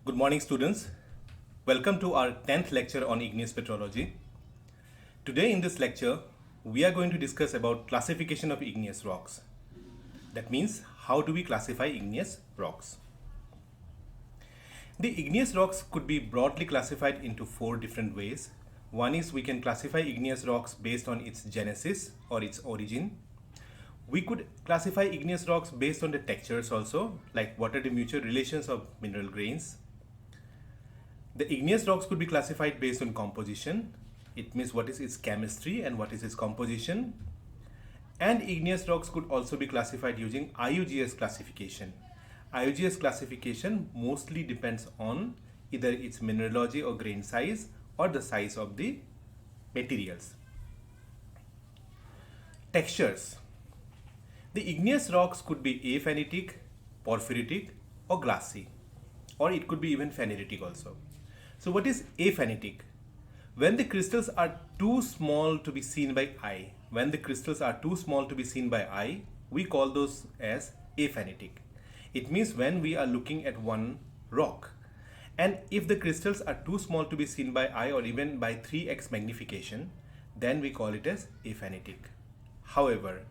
Good morning, students. Welcome to our 10th lecture on igneous petrology. Today in this lecture, we are going to discuss about classification of igneous rocks. That means, how do we classify igneous rocks? The igneous rocks could be broadly classified into four different ways. One is we can classify igneous rocks based on its genesis or its origin. We could classify igneous rocks based on the textures also, like what are the mutual relations of mineral grains. The igneous rocks could be classified based on composition. It means what is its chemistry and what is its composition. And igneous rocks could also be classified using IUGS classification. IUGS classification mostly depends on either its mineralogy or grain size or the size of the materials. Textures. The igneous rocks could be aphanitic, porphyritic, or glassy, or it could be even phaneritic also. So what is aphanitic? When the crystals are too small to be seen by eye, we call those as aphanitic. It means when we are looking at one rock, and if the crystals are too small to be seen by eye or even by 3x magnification, then we call it as aphanitic. However,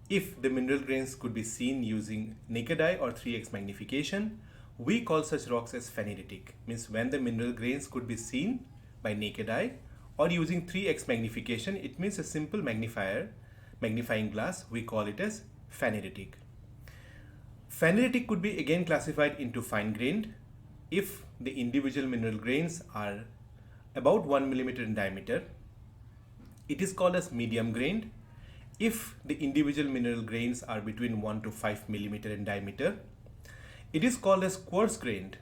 if the mineral grains could be seen using naked eye or 3x magnification, we call such rocks as phaneritic. Means when the mineral grains could be seen by naked eye or using 3x magnification, it means a simple magnifying glass, we call it as phaneritic. Phaneritic could be again classified into fine-grained if the individual mineral grains are about 1 millimeter in diameter. It is called as medium-grained if the individual mineral grains are between 1 to 5 millimeter in diameter. It is called as coarse-grained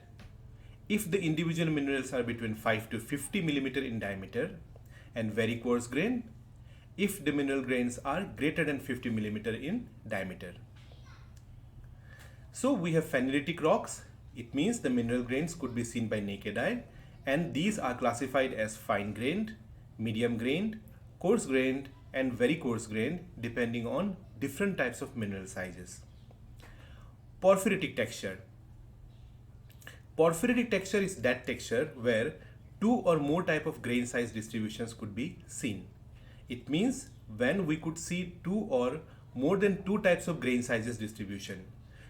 if the individual minerals are between 5 to 50 millimeter in diameter, and very coarse-grained if the mineral grains are greater than 50 millimeter in diameter. So we have phaneritic rocks. It means the mineral grains could be seen by naked eye, and these are classified as fine-grained, medium-grained, coarse-grained, and very coarse-grained depending on different types of mineral sizes. Porphyritic texture. Porphyritic texture is that texture where two or more type of grain size distributions could be seen. It means when we could see two or more than two types of grain sizes distribution.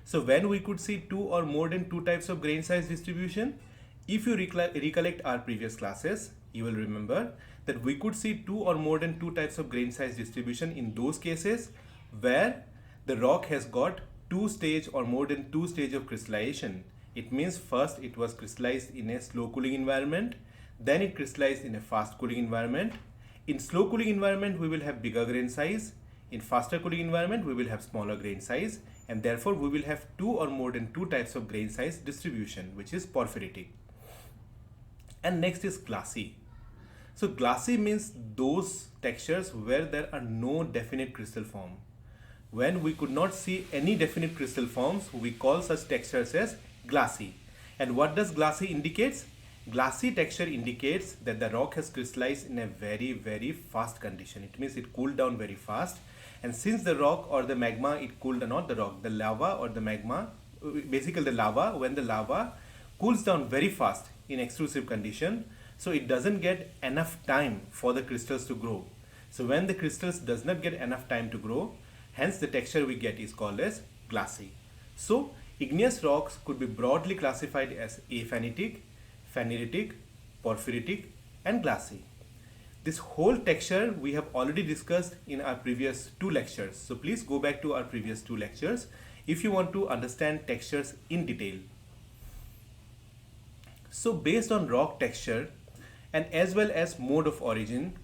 So when we could see two or more than two types of grain size distribution, if you recollect our previous classes, you will remember that we could see two or more than two types of grain size distribution in those cases where the rock has got two stage or more than two stage of crystallization. It means first it was crystallized in a slow cooling environment, then it crystallized in a fast cooling environment. In slow cooling environment we will have bigger grain size, in faster cooling environment we will have smaller grain size, and therefore we will have two or more than two types of grain size distribution, which is porphyritic. And next is glassy. So glassy means those textures where there are no definite crystal form. When we could not see any definite crystal forms, we call such textures as glassy. And what does glassy indicates? Glassy texture indicates that the rock has crystallized in a very fast condition. It means it cooled down very fast, and since the rock or the magma, it cooled, not the rock, the lava or the magma, basically the lava, when the lava cools down very fast in extrusive condition, so it doesn't get enough time for the crystals to grow. So when the crystals does not get enough time to grow, hence the texture we get is called as glassy. So igneous rocks could be broadly classified as aphanitic, phaneritic, porphyritic, and glassy. This whole texture we have already discussed in our previous two lectures. So please go back to our previous two lectures if you want to understand textures in detail. So based on rock texture and as well as mode of origin,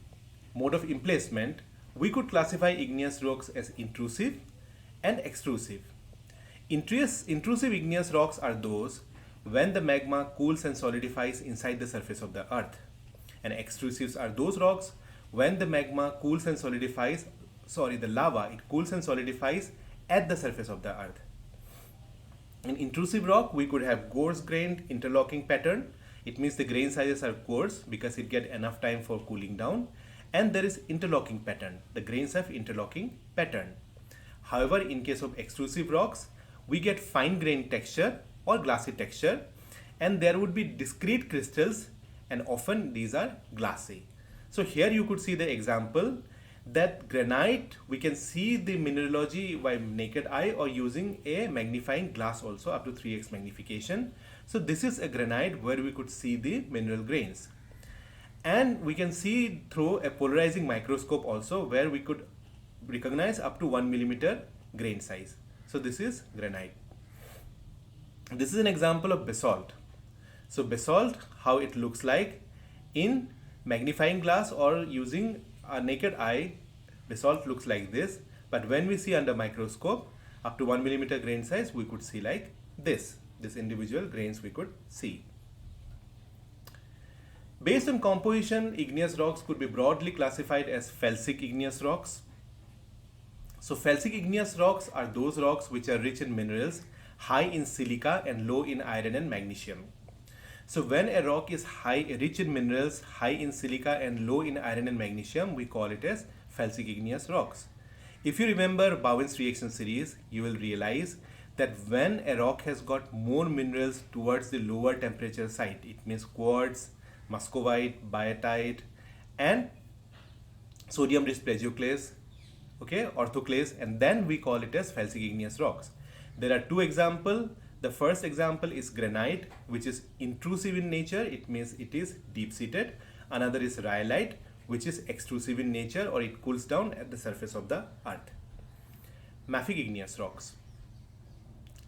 mode of emplacement, we could classify igneous rocks as intrusive and extrusive. Intrusive igneous rocks are those when the magma cools and solidifies inside the surface of the earth. And extrusives are those rocks when the magma cools and solidifies, the lava, it cools and solidifies at the surface of the earth. In intrusive rock, we could have coarse-grained interlocking pattern. It means the grain sizes are coarse because it get enough time for cooling down. And there is interlocking pattern. The grains have interlocking pattern. However, in case of extrusive rocks, we get fine-grained texture or glassy texture, and there would be discrete crystals, and often these are glassy. So here you could see the example that granite, we can see the mineralogy by naked eye or using a magnifying glass also up to 3x magnification. So this is a granite where we could see the mineral grains. And we can see through a polarizing microscope also where we could recognize up to 1 millimeter grain size. So this is granite. This is an example of basalt. So basalt, how it looks like in magnifying glass or using a naked eye, basalt looks like this. But when we see under microscope, up to 1 millimeter grain size, we could see like this individual grains we could see. Based on composition, igneous rocks could be broadly classified as felsic igneous rocks. So felsic igneous rocks are those rocks which are rich in minerals, high in silica and low in iron and magnesium. So when a rock is rich in minerals, high in silica and low in iron and magnesium, we call it as felsic igneous rocks. If you remember Bowen's reaction series, you will realize that when a rock has got more minerals towards the lower temperature side, it means quartz, muscovite, biotite and sodium rich plagioclase, okay, orthoclase, and then we call it as felsic igneous rocks. There are two examples. The first example is granite, which is intrusive in nature. It means it is deep-seated. Another is rhyolite, which is extrusive in nature, or it cools down at the surface of the earth. Mafic igneous rocks.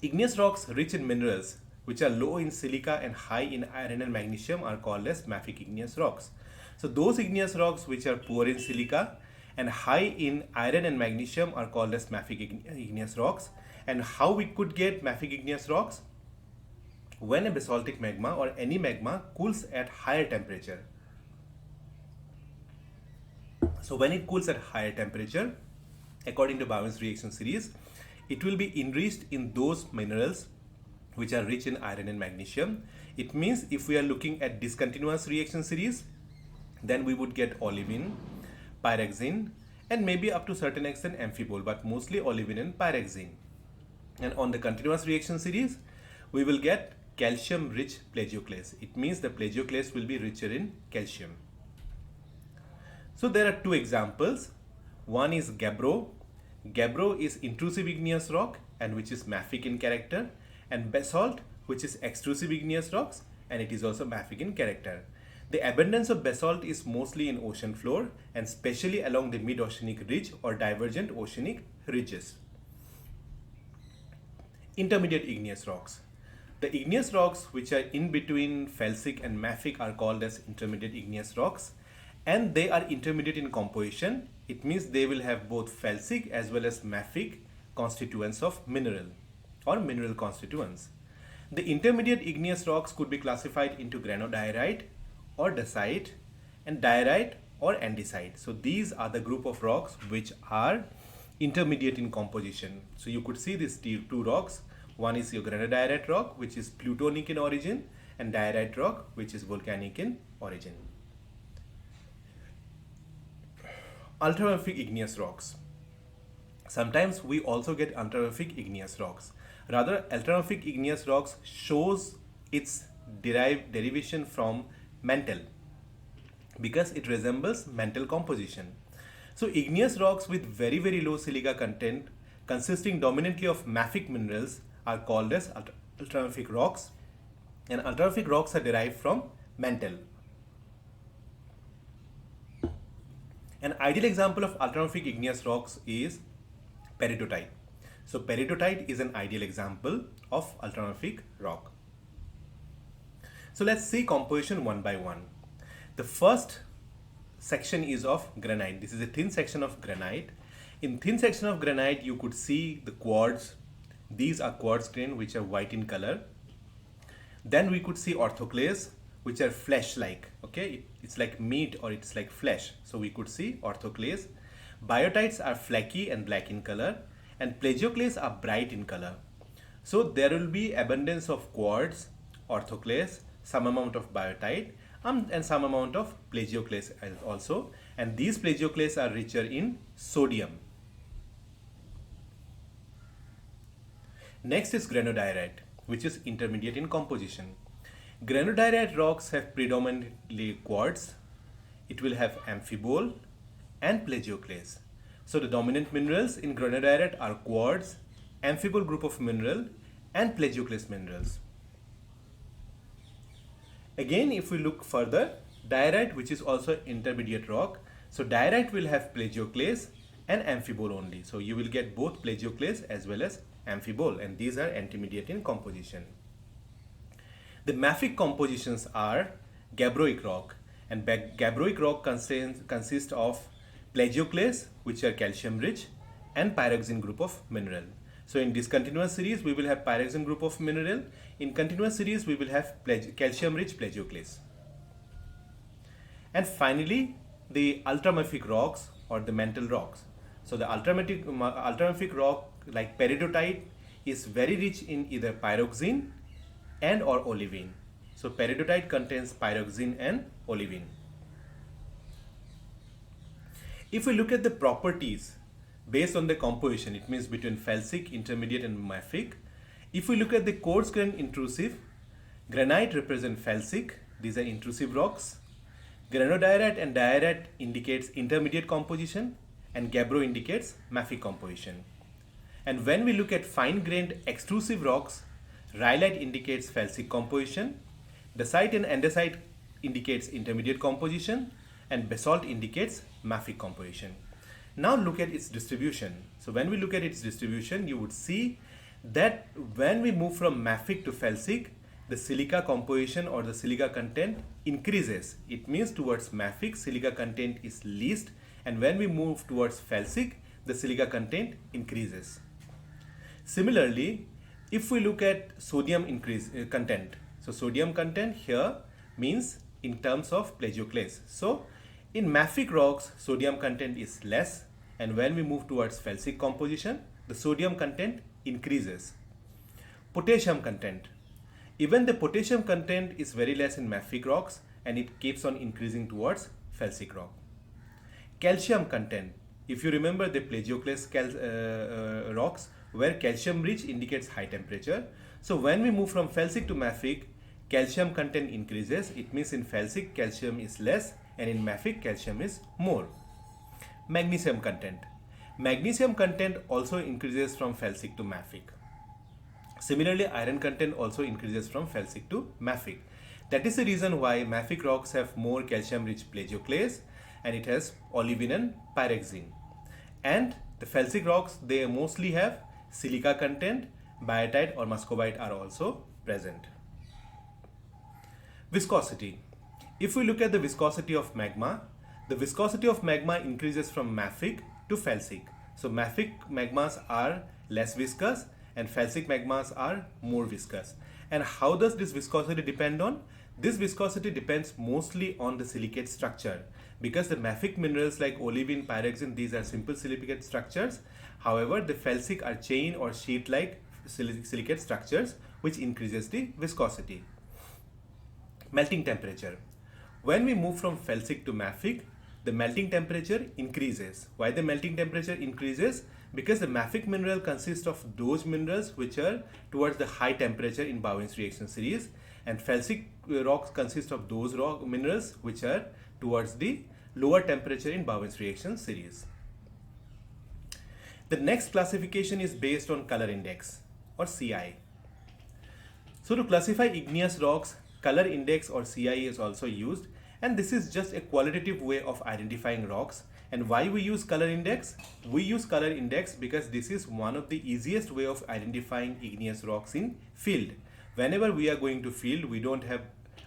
Igneous rocks rich in minerals, which are low in silica and high in iron and magnesium, are called as mafic igneous rocks. So those igneous rocks which are poor in silica and high in iron and magnesium are called as mafic igneous rocks. And how we could get mafic igneous rocks? When a basaltic magma or any magma cools at higher temperature. So when it cools at higher temperature, according to Bowen's reaction series, it will be enriched in those minerals which are rich in iron and magnesium. It means if we are looking at discontinuous reaction series, then we would get olivine, pyroxene, and maybe up to certain extent amphibole, but mostly olivine and pyroxene. And on the continuous reaction series, we will get calcium rich plagioclase. It means the plagioclase will be richer in calcium. So there are two examples. One is gabbro. Gabbro is intrusive igneous rock and which is mafic in character, and basalt, which is extrusive igneous rocks, and it is also mafic in character. The abundance of basalt is mostly in ocean floor and especially along the mid-oceanic ridge or divergent oceanic ridges. Intermediate igneous rocks. The igneous rocks which are in between felsic and mafic are called as intermediate igneous rocks, and they are intermediate in composition. It means they will have both felsic as well as mafic constituents of mineral or mineral constituents. The intermediate igneous rocks could be classified into granodiorite or dacite and diorite or andesite. So these are the group of rocks which are intermediate in composition. So you could see these two rocks. One is your granodiorite rock, which is plutonic in origin, and diorite rock, which is volcanic in origin. Ultramafic igneous rocks. Sometimes we also get ultramafic igneous rocks. Rather, ultramafic igneous rocks shows its derivation from mantle because it resembles mantle composition. So igneous rocks with very low silica content consisting dominantly of mafic minerals are called as ultramafic rocks, and ultramafic rocks are derived from mantle. An ideal example of ultramafic igneous rocks is peridotite. So peridotite is an ideal example of ultramafic rock. So let's see composition one by one. The first section is of granite. This is a thin section of granite. In thin section of granite, you could see the quartz. These are quartz grain which are white in color. Then we could see orthoclase, which are flesh-like. Okay, it's like meat or it's like flesh. So we could see orthoclase. Biotites are flaky and black in color, and plagioclase are bright in color. So there will be abundance of quartz, orthoclase, some amount of biotite, and some amount of plagioclase also. And these plagioclase are richer in sodium. Next is granodiorite, which is intermediate in composition. Granodiorite rocks have predominantly quartz. It will have amphibole and plagioclase. So the dominant minerals in granodiorite are quartz, amphibole group of mineral and plagioclase minerals. Again, if we look further, diorite, which is also intermediate rock, so diorite will have plagioclase and amphibole only. So you will get both plagioclase as well as amphibole, and these are intermediate in composition. The mafic compositions are gabbroic rock, and gabbroic rock consists of plagioclase, which are calcium rich, and pyroxene group of mineral. So in discontinuous series we will have pyroxene group of mineral. In continuous series we will have calcium rich plagioclase. And finally the ultramafic rocks or the mantle rocks. So the ultramafic rock like peridotite is very rich in either pyroxene and or olivine. So peridotite contains pyroxene and olivine. If we look at the properties based on the composition, it means between felsic, intermediate and mafic. If we look at the coarse grain intrusive, granite represent felsic, these are intrusive rocks. Granodiorite and diorite indicates intermediate composition and gabbro indicates mafic composition. And when we look at fine grained extrusive rocks, rhyolite indicates felsic composition, dacite and andesite indicates intermediate composition, and basalt indicates mafic composition. Now look at its distribution. So when we look at its distribution, you would see that when we move from mafic to felsic, the silica composition or the silica content increases. It means towards mafic, silica content is least, and when we move towards felsic, the silica content increases. Similarly, if we look at sodium content, so sodium content here means in terms of plagioclase. So in mafic rocks, sodium content is less, and when we move towards felsic composition, the sodium content increases. Potassium content. Even the potassium content is very less in mafic rocks, and it keeps on increasing towards felsic rock. Calcium content. If you remember the plagioclase rocks, where calcium rich indicates high temperature. So when we move from felsic to mafic, calcium content increases. It means in felsic calcium is less, and in mafic calcium is more. Magnesium content. Magnesium content also increases from felsic to mafic. Similarly, iron content also increases from felsic to mafic. That is the reason why mafic rocks have more calcium rich plagioclase, and it has olivine and pyroxene. And the felsic rocks, they mostly have silica content, biotite or muscovite are also present. Viscosity. If we look at the viscosity of magma, the viscosity of magma increases from mafic to felsic. So mafic magmas are less viscous and felsic magmas are more viscous. And how does this viscosity depend on? This viscosity depends mostly on the silicate structure, because the mafic minerals like olivine, pyroxene, these are simple silicate structures. However, the felsic are chain or sheet-like silicate structures, which increases the viscosity. Melting temperature. When we move from felsic to mafic, the melting temperature increases. Why the melting temperature increases? Because the mafic mineral consists of those minerals which are towards the high temperature in Bowens reaction series, and felsic rocks consist of those minerals which are towards the lower temperature in Bowens reaction series. The next classification is based on color index or CI. So to classify igneous rocks, color index or CI is also used, and this is just a qualitative way of identifying rocks. And why we use color index? We use color index because this is one of the easiest way of identifying igneous rocks in field. Whenever we are going to field, we don't have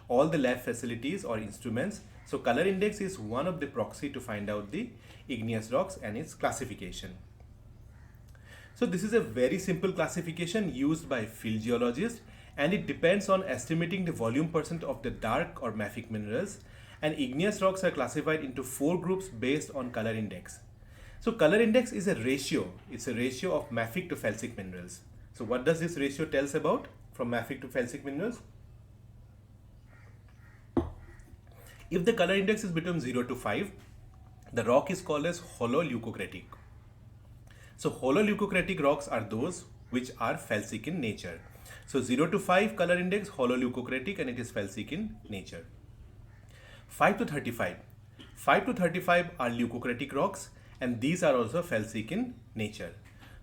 all the lab facilities or instruments. So color index is one of the proxy to find out the igneous rocks and its classification. So this is a very simple classification used by field geologists, and it depends on estimating the volume percent of the dark or mafic minerals. And igneous rocks are classified into 4 groups based on color index. So color index is a ratio. It's a ratio of mafic to felsic minerals. So what does this ratio tells about from mafic to felsic minerals? If the color index is between 0 to 5, the rock is called as hololeucocratic. So hololeucocratic rocks are those which are felsic in nature. So 0 to 5 color index, hololeucocratic, and it is felsic in nature. 5 to 35. 5 to 35 are leucocratic rocks, and these are also felsic in nature.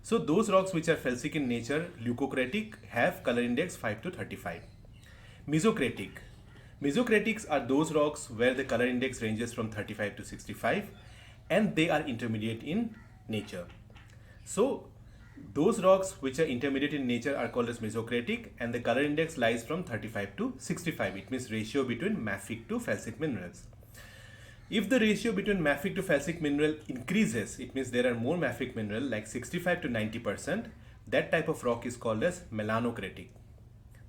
So those rocks which are felsic in nature, leucocratic, have color index 5 to 35. Mesocratic. Mesocratics are those rocks where the color index ranges from 35 to 65, and they are intermediate in nature. So those rocks which are intermediate in nature are called as mesocratic, and the color index lies from 35 to 65. It means ratio between mafic to felsic minerals. If the ratio between mafic to felsic mineral increases, it means there are more mafic mineral like 65 to 90%, that type of rock is called as melanocratic.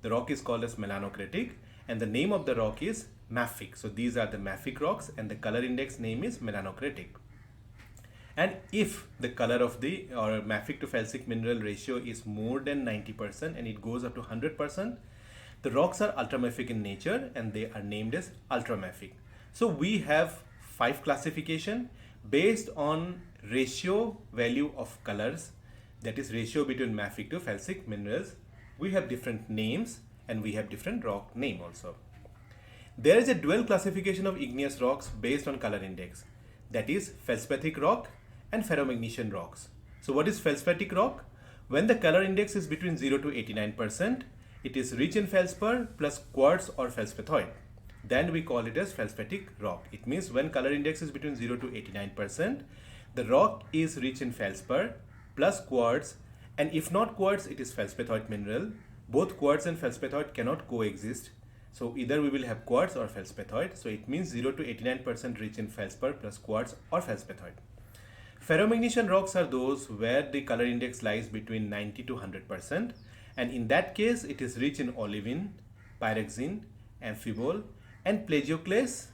The rock is called as melanocratic, and the name of the rock is mafic. So these are the mafic rocks, and the color index name is melanocratic. And if the color of the or mafic to felsic mineral ratio is more than 90% and it goes up to 100%, the rocks are ultramafic in nature, and they are named as ultramafic. So we have 5 classification based on ratio value of colors, that is ratio between mafic to felsic minerals. We have different names, and we have different rock name also. There is a dual classification of igneous rocks based on color index, that is felspathic rock and ferromagnesian rocks. So what is felspathic rock? When the color index is between 0 to 89%, it is rich in felspar plus quartz or felspathoid. Then we call it as felspathic rock. It means when color index is between 0 to 89%, the rock is rich in felspar plus quartz, and if not quartz, it is felspathoid mineral. Both quartz and felspathoid cannot coexist. So either we will have quartz or felspathoid. So it means 0 to 89% rich in felspar plus quartz or felspathoid. Ferromagnesian rocks are those where the color index lies between 90 to 100%, and in that case it is rich in olivine, pyroxene, amphibole, and plagioclase,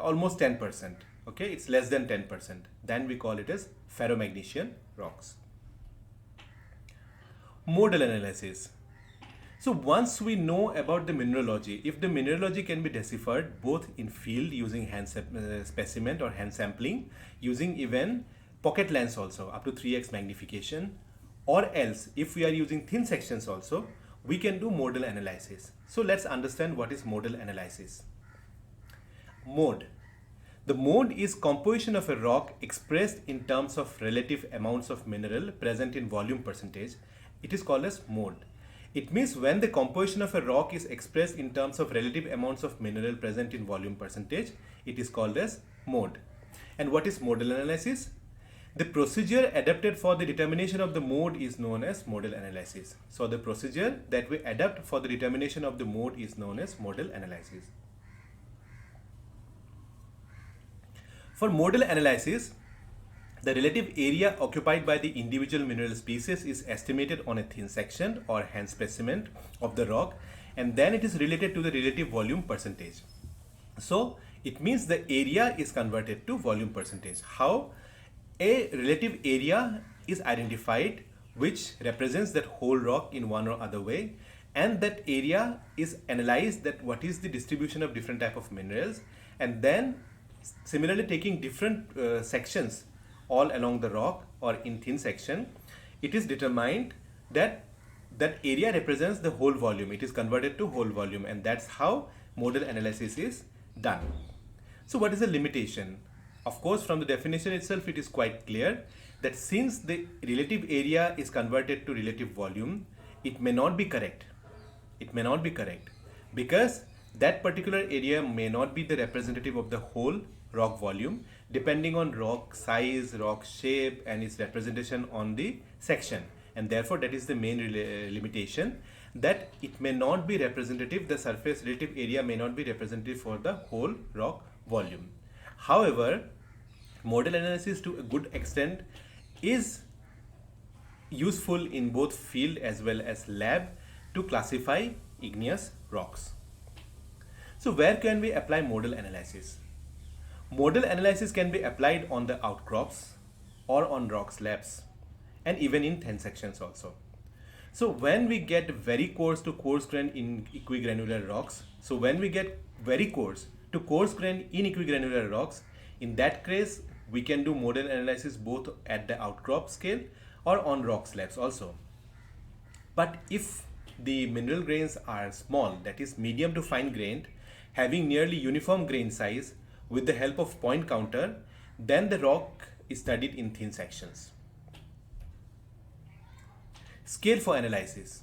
almost 10%. Okay, it's less than 10%. Then we call it as ferromagnesian rocks. Modal analysis. So once we know about the mineralogy, if the mineralogy can be deciphered both in field using hand specimen or hand sampling, using even pocket lens also up to 3x magnification, or else if we are using thin sections also, we can do modal analysis. So let's understand what is modal analysis. Mode. The mode is composition of a rock expressed in terms of relative amounts of mineral present in volume percentage. It is called as mode. It means when the composition of a rock is expressed in terms of relative amounts of mineral present in volume percentage, it is called as mode. And what is modal analysis? The procedure adapted for the determination of the mode is known as modal analysis. So the procedure that we adapt for the determination of the mode is known as modal analysis. For modal analysis, the relative area occupied by the individual mineral species is estimated on a thin section or hand specimen of the rock, and then it is related to the relative volume percentage. So it means the area is converted to volume percentage. How? A relative area is identified which represents that whole rock in one or other way, and that area is analyzed, that what is the distribution of different type of minerals, and then similarly taking different sections all along the rock or in thin section, it is determined that that area represents the whole volume. It is converted to whole volume, and that's how modal analysis is done. So what is the limitation? Of course, from the definition itself, it is quite clear that since the relative area is converted to relative volume, it may not be correct. It may not be correct because that particular area may not be the representative of the whole rock volume, depending on rock size, rock shape, and its representation on the section. And therefore, that is the main limitation, that it may not be representative, the surface relative area may not be representative for the whole rock volume. However, modal analysis to a good extent is useful in both field as well as lab to classify igneous rocks. So where can we apply modal analysis? Modal analysis can be applied on the outcrops or on rock slabs, and even in thin sections also. So when we get very coarse to coarse grain in equigranular rocks, so when we get very coarse to coarse grain in equigranular rocks, in that case we can do modal analysis both at the outcrop scale or on rock slabs also. But if the mineral grains are small, that is medium to fine grained, having nearly uniform grain size with the help of point counter, then the rock is studied in thin sections. Scale for analysis.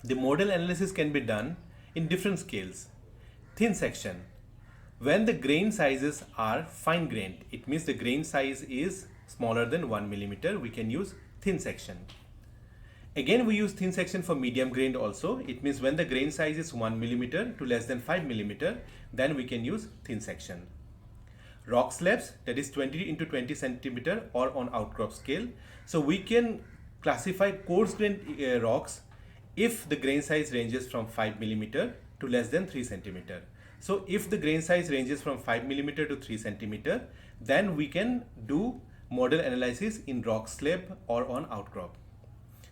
The model analysis can be done in different scales. Thin section. When the grain sizes are fine grained, it means the grain size is smaller than 1 millimeter, we can use thin section. Again, we use thin section for medium grained also. It means when the grain size is 1 millimeter to less than 5 millimeter, then we can use thin section. Rock slabs, that is 20 into 20 centimeter or on outcrop scale. So we can classify coarse grained rocks if the grain size ranges from 5 millimeter to less than 3 centimeter. So if the grain size ranges from 5 millimeter to 3 centimeter, then we can do model analysis in rock slab or on outcrop.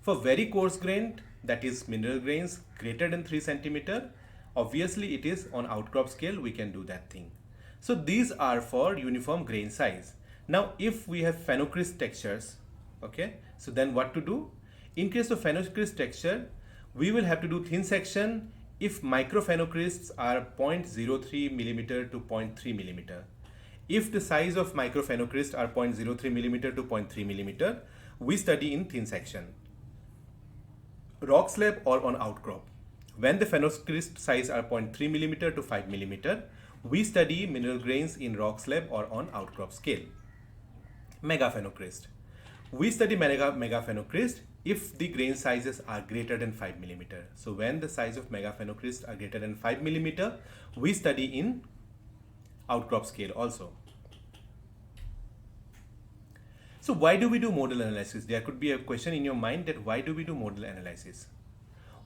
For very coarse grained, that is mineral grains greater than 3 centimeter, obviously it is on outcrop scale, we can do that thing. So these are for uniform grain size. Now if we have phenocryst textures, okay, so then what to do? In case of phenocryst texture, we will have to do thin section if microphenocrysts are 0.03 millimeter to 0.3 millimeter. If the size of microphenocrysts are 0.03 millimeter to 0.3 millimeter, we study in thin section. Rock slab or on outcrop. When the phenocryst size are 0.3 millimeter to 5 millimeter, we study mineral grains in rock slab or on outcrop scale. Megaphenocryst. We study megaphenocryst if the grain sizes are greater than 5 millimeter. So when the size of megaphenocryst are greater than 5 millimeter, we study in outcrop scale also. So why do we do model analysis? There could be a question in your mind that why do we do model analysis?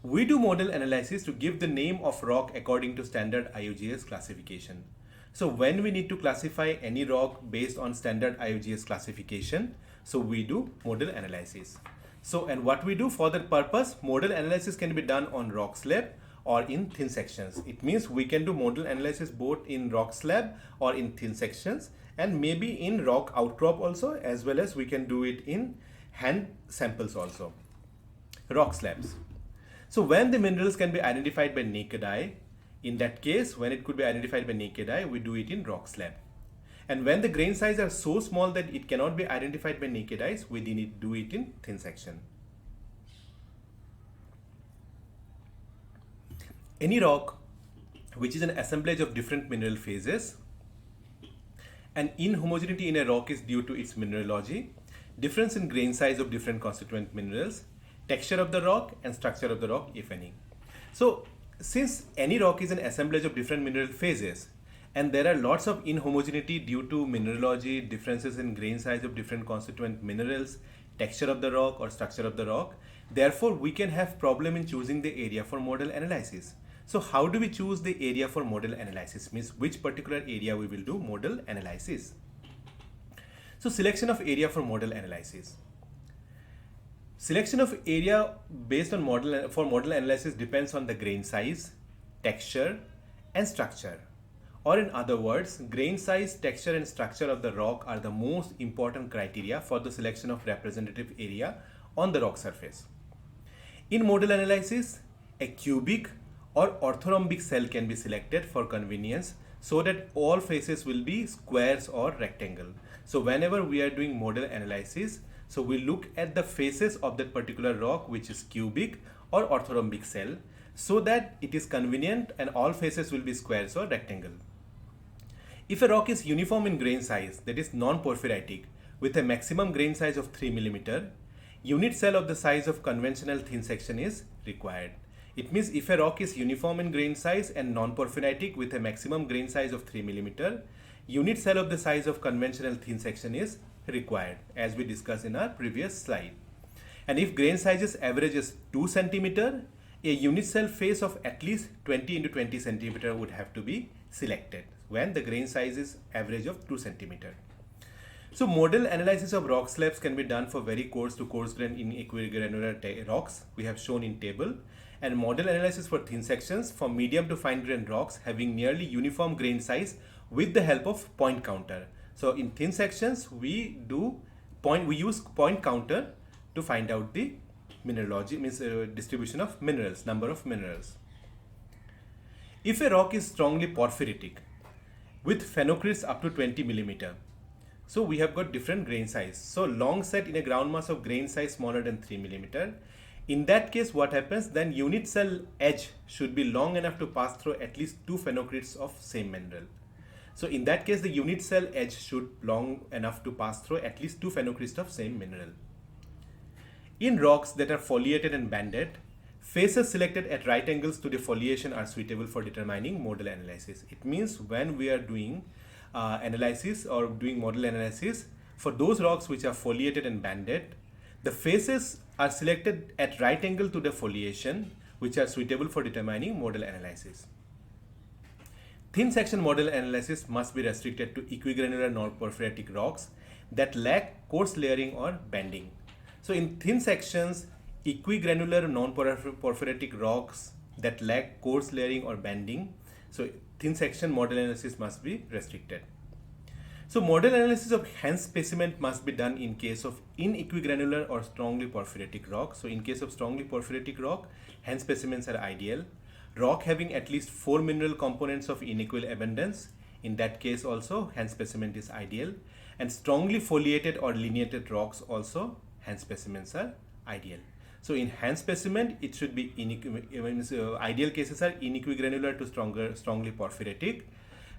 We do model analysis to give the name of rock according to standard IUGS classification. So when we need to classify any rock based on standard IUGS classification, so we do model analysis. So, and what we do for that purpose, model analysis can be done on rock slab or in thin sections. It means we can do model analysis both in rock slab or in thin sections, and maybe in rock outcrop also, as well as we can do it in hand samples also. Rock slabs. So when the minerals can be identified by naked eye, in that case, when it could be identified by naked eye, we do it in rock slab. And when the grain size are so small that it cannot be identified by naked eyes, we need to do it in thin section. Any rock which is an assemblage of different mineral phases, and inhomogeneity in a rock is due to its mineralogy, difference in grain size of different constituent minerals, texture of the rock, and structure of the rock, if any. So since any rock is an assemblage of different mineral phases, and there are lots of inhomogeneity due to mineralogy, differences in grain size of different constituent minerals, texture of the rock or structure of the rock, therefore we can have problem in choosing the area for model analysis. So how do we choose the area for model analysis? Means which particular area we will do model analysis. So selection of area for model analysis. Selection of area based on model analysis depends on the grain size, texture, and structure. Or in other words, grain size, texture, and structure of the rock are the most important criteria for the selection of representative area on the rock surface. In model analysis, a cubic or orthorhombic cell can be selected for convenience so that all faces will be squares or rectangle. So whenever we are doing model analysis, so we look at the faces of that particular rock which is cubic or orthorhombic cell so that it is convenient and all faces will be squares or rectangle. If a rock is uniform in grain size, that is non-porphyritic, with a maximum grain size of 3 mm, unit cell of the size of conventional thin section is required. It means if a rock is uniform in grain size and non-porphyritic with a maximum grain size of 3 mm, unit cell of the size of conventional thin section is required, as we discussed in our previous slide. And if grain sizes averages 2 cm, a unit cell face of at least 20 into 20 cm would have to be selected when the grain size is average of 2 cm. So model analysis of rock slabs can be done for very coarse to coarse grain in equigranular rocks we have shown in table, and model analysis for thin sections for medium to fine grain rocks having nearly uniform grain size with the help of point counter. So in thin sections we use point counter to find out the mineralogy, means distribution of minerals, number of minerals. If a rock is strongly porphyritic with phenocrysts up to 20 millimeter, so we have got different grain size. So long set in a ground mass of grain size smaller than 3 millimeter. In that case, what happens? Then unit cell edge should be long enough to pass through at least 2 phenocrysts of same mineral. So in that case, the unit cell edge should long enough to pass through at least 2 phenocrysts of same mineral. In rocks that are foliated and banded, faces selected at right angles to the foliation are suitable for determining model analysis. It means when we are doing analysis or doing model analysis, for those rocks which are foliated and banded, the faces are selected at right angle to the foliation, which are suitable for determining model analysis. Thin section model analysis must be restricted to equigranular non-porphyritic rocks that lack coarse layering or banding. So in thin sections, equigranular non-porphyritic rocks that lack coarse layering or banding, so thin section model analysis must be restricted. So model analysis of Hans specimen must be done in case of inequigranular or strongly porphyritic rock. So in case of strongly porphyritic rock, Hans specimens are ideal. Rock having at least 4 mineral components of inequal abundance, in that case also Hans specimen is ideal. And strongly foliated or lineated rocks also, Hans specimens are ideal. So in Hans specimen, it should be ideal cases are inequigranular to strongly porphyritic,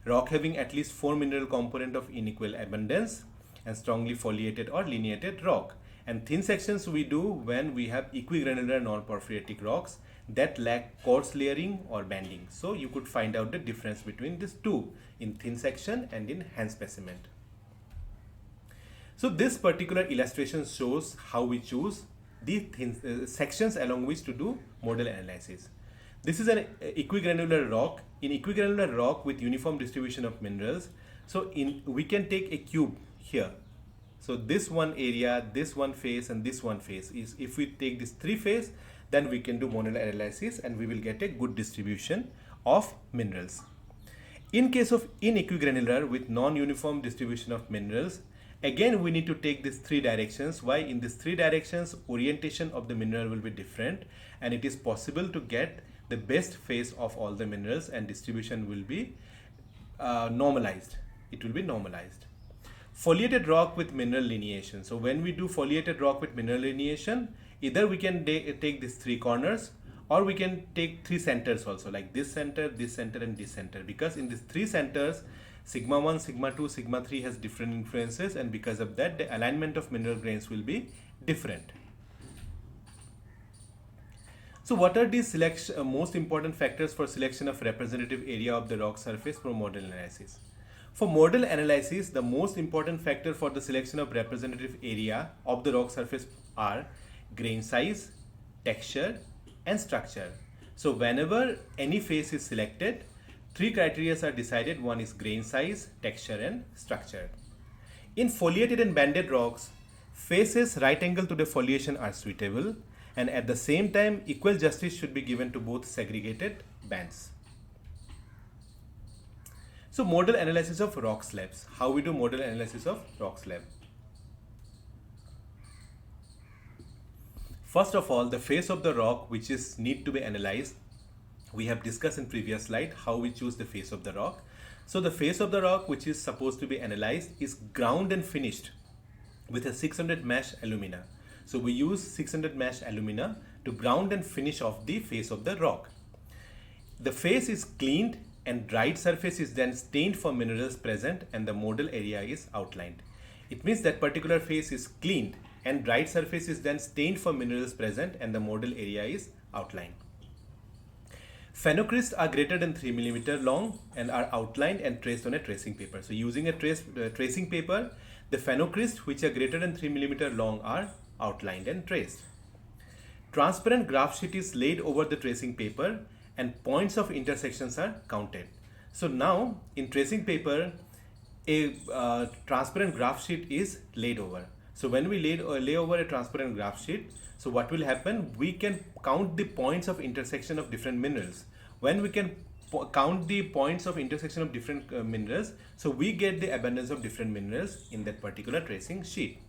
rock having at least 4 mineral component of inequal abundance, and strongly foliated or lineated rock. And thin sections we do when we have equigranular non-porphyritic rocks that lack coarse layering or banding. So you could find out the difference between these two in thin section and in Hans specimen. So this particular illustration shows how we choose the thin sections along which to do model analysis. This is an equigranular rock. In equigranular rock with uniform distribution of minerals, so we can take a cube here. So this one area, this one face, and this one face is, if we take this 3 face, then we can do model analysis and we will get a good distribution of minerals. In case of inequigranular with non-uniform distribution of minerals, again we need to take these 3 directions. Why? In these 3 directions, orientation of the mineral will be different, and it is possible to get the best face of all the minerals, and distribution will be normalized. It will be normalized. Foliated rock with mineral lineation. So when we do foliated rock with mineral lineation, either we can take these 3 corners, or we can take 3 centers also, like this center, and this center, because in these 3 centers, sigma 1, sigma 2, sigma 3 has different influences, and because of that the alignment of mineral grains will be different. So what are the most important factors for selection of representative area of the rock surface for model analysis? For model analysis, the most important factor for the selection of representative area of the rock surface are grain size, texture, and structure. So whenever any face is selected, 3 criteria are decided. One is grain size, texture, and structure. In foliated and banded rocks, faces right angle to the foliation are suitable, and at the same time equal justice should be given to both segregated bands. So model analysis of rock slabs. How we do model analysis of rock slab? First of all, the face of the rock which is need to be analyzed, we have discussed in previous slide how we choose the face of the rock. So the face of the rock which is supposed to be analyzed is ground and finished with a 600 mesh alumina. So we use 600 mesh alumina to ground and finish off the face of the rock. The face is cleaned and dried surface is then stained for minerals present, and the model area is outlined. It means that particular face is cleaned and dried surface is then stained for minerals present, and the model area is outlined. Phenocrysts are greater than 3 mm long and are outlined and traced on a tracing paper. So using a tracing paper, the phenocrysts which are greater than 3 mm long are outlined and traced. Transparent graph sheet is laid over the tracing paper and points of intersections are counted. So now in tracing paper, a transparent graph sheet is laid over. So when we lay over a transparent graph sheet, so what will happen? We can count the points of intersection of different minerals. When we can count the points of intersection of different minerals, so we get the abundance of different minerals in that particular tracing sheet.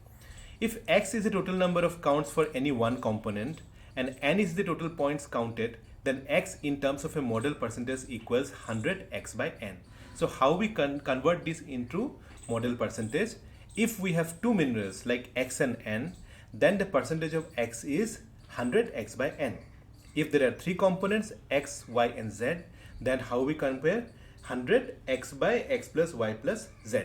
If x is the total number of counts for any one component and n is the total points counted, then x in terms of a modal percentage equals 100 x by n. So how we can convert this into modal percentage? If we have two minerals like x and n, then the percentage of x is 100 x by n. If there are three components x, y and z, then how we compare? 100 x by x plus y plus z.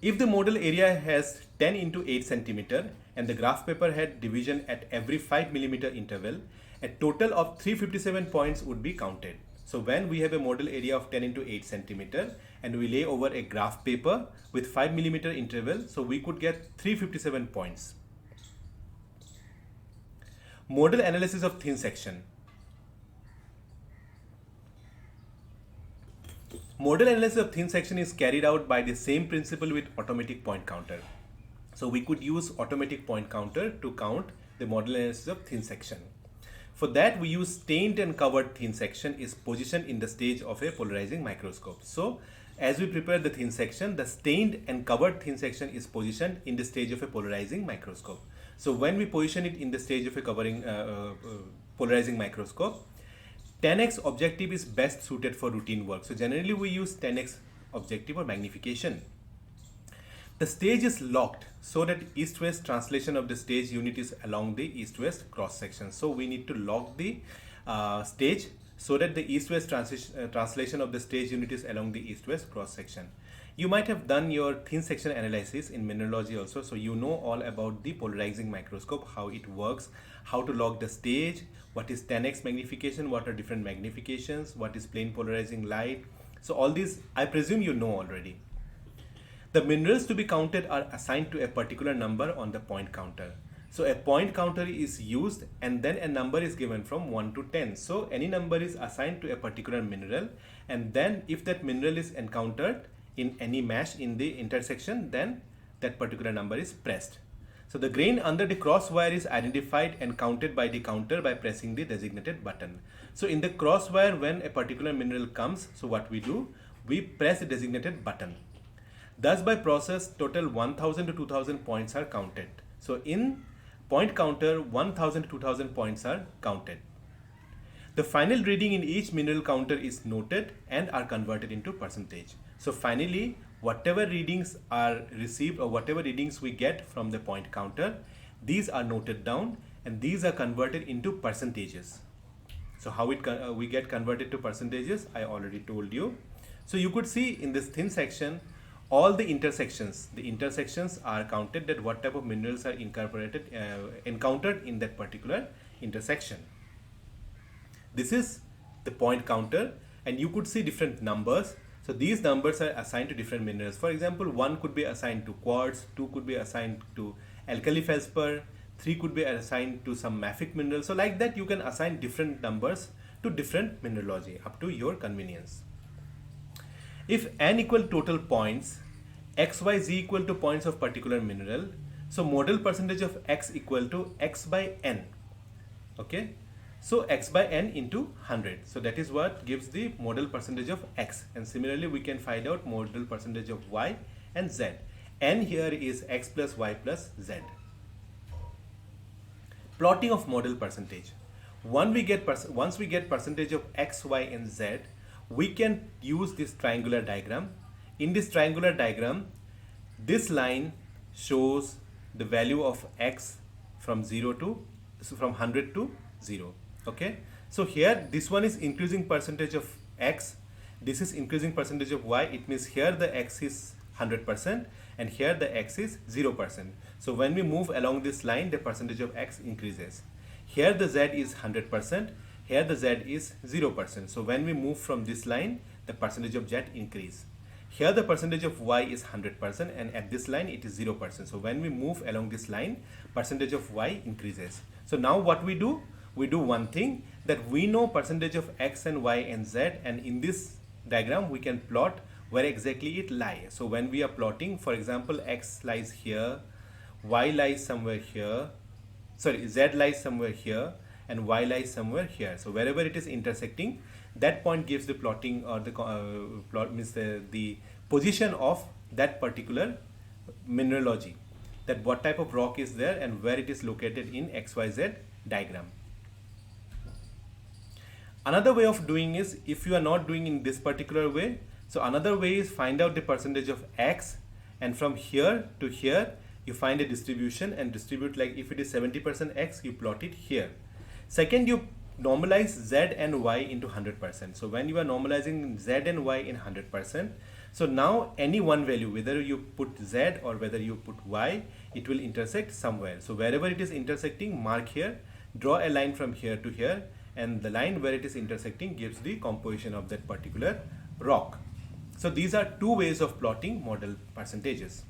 If the model area has 10 into 8 centimeter and the graph paper had division at every 5 millimeter interval, a total of 357 points would be counted. So when we have a model area of 10 into 8 centimeter and we lay over a graph paper with 5 millimeter interval, so we could get 357 points. Modal analysis of thin section. Modal analysis of thin section is carried out by the same principle with automatic point counter. So we could use automatic point counter to count the modal analysis of thin section. For that, we use stained and covered thin section is positioned in the stage of a polarizing microscope. So as we prepare the thin section, the stained and covered thin section is positioned in the stage of a polarizing microscope. So when we position it in the stage of a polarizing microscope, 10x objective is best suited for routine work. So generally we use 10x objective or magnification. The stage is locked so that east-west translation of the stage unit is along the east-west cross section. So we need to lock the stage so that the east-west translation of the stage unit is along the east-west cross section. You might have done your thin section analysis in mineralogy also, so you know all about the polarizing microscope, how it works, how to lock the stage, what is 10x magnification, what are different magnifications, what is plane polarizing light. So all these I presume you know already. The minerals to be counted are assigned to a particular number on the point counter. So a point counter is used and then a number is given from 1 to 10. So any number is assigned to a particular mineral, and then if that mineral is encountered in any mesh in the intersection, then that particular number is pressed. So the grain under the cross wire is identified and counted by the counter by pressing the designated button. So in the cross wire, when a particular mineral comes, so what we do, we press the designated button. Thus by process, total 1000 to 2000 points are counted. So in point counter, 1000 to 2000 points are counted. The final reading in each mineral counter is noted and are converted into percentage. So finally, whatever readings are received or whatever readings we get from the point counter, these are noted down and these are converted into percentages. So how we get converted to percentages, I already told you. So you could see in this thin section, all the intersections are counted, that what type of minerals are encountered in that particular intersection. This is the point counter and you could see different numbers. So these numbers are assigned to different minerals. For example, 1 could be assigned to quartz, 2 could be assigned to alkali feldspar, 3 could be assigned to some mafic mineral. So like that you can assign different numbers to different mineralogy up to your convenience. If n equal total points, x, y, z equal to points of particular mineral, so modal percentage of x equal to x by n. Okay. So x by n into 100. So that is what gives the modal percentage of x. And similarly, we can find out modal percentage of y and z. N here is x plus y plus z. Plotting of modal percentage. Once we get percentage of x, y and z, we can use this triangular diagram. In this triangular diagram, this line shows the value of x from 100 to 0. Okay, so here this one is increasing percentage of x, this is increasing percentage of y. It means here the x is 100% and here the x is 0%. So when we move along this line, the percentage of x increases. Here the z is 100%, here the z is 0%. So when we move from this line, the percentage of z increase. Here the percentage of y is 100% and at this line it is 0%. So when we move along this line, percentage of y increases. So now what we do? We do one thing, that we know percentage of x and y and z, and in this diagram we can plot where exactly it lies. So when we are plotting, for example, x lies here, y lies somewhere here, sorry, z lies somewhere here and y lies somewhere here. So wherever it is intersecting, that point gives the plotting or the plot means the position of that particular mineralogy, that what type of rock is there and where it is located in XYZ diagram. Another way of doing is, if you are not doing in this particular way, so another way is find out the percentage of X, and from here to here you find a distribution and distribute, like if it is 70% X, you plot it here. Second, you normalize Z and Y into 100%. So when you are normalizing Z and Y in 100%, so now any one value, whether you put Z or whether you put Y, it will intersect somewhere. So wherever it is intersecting, mark here, draw a line from here to here, and the line where it is intersecting gives the composition of that particular rock. So these are two ways of plotting model percentages.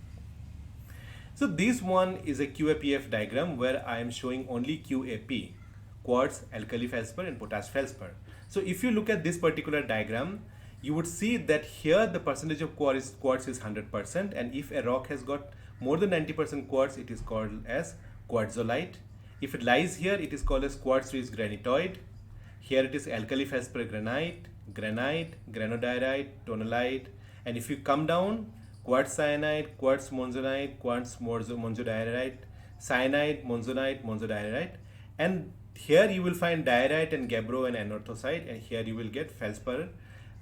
So this one is a QAPF diagram where I am showing only QAP, quartz, alkali feldspar and potash feldspar. So if you look at this particular diagram, you would see that here the percentage of quartz is 100%, and if a rock has got more than 90% quartz, it is called as quartzolite. If it lies here, it is called as quartz-rich granitoid. Here it is alkali feldspar granite, granodiorite, tonalite, and if you come down, quartz cyanide, quartz monzonite, quartz monzodiorite, cyanide, monzodiorite, and here you will find diorite and gabbro and anorthosite, and here you will get feldspar,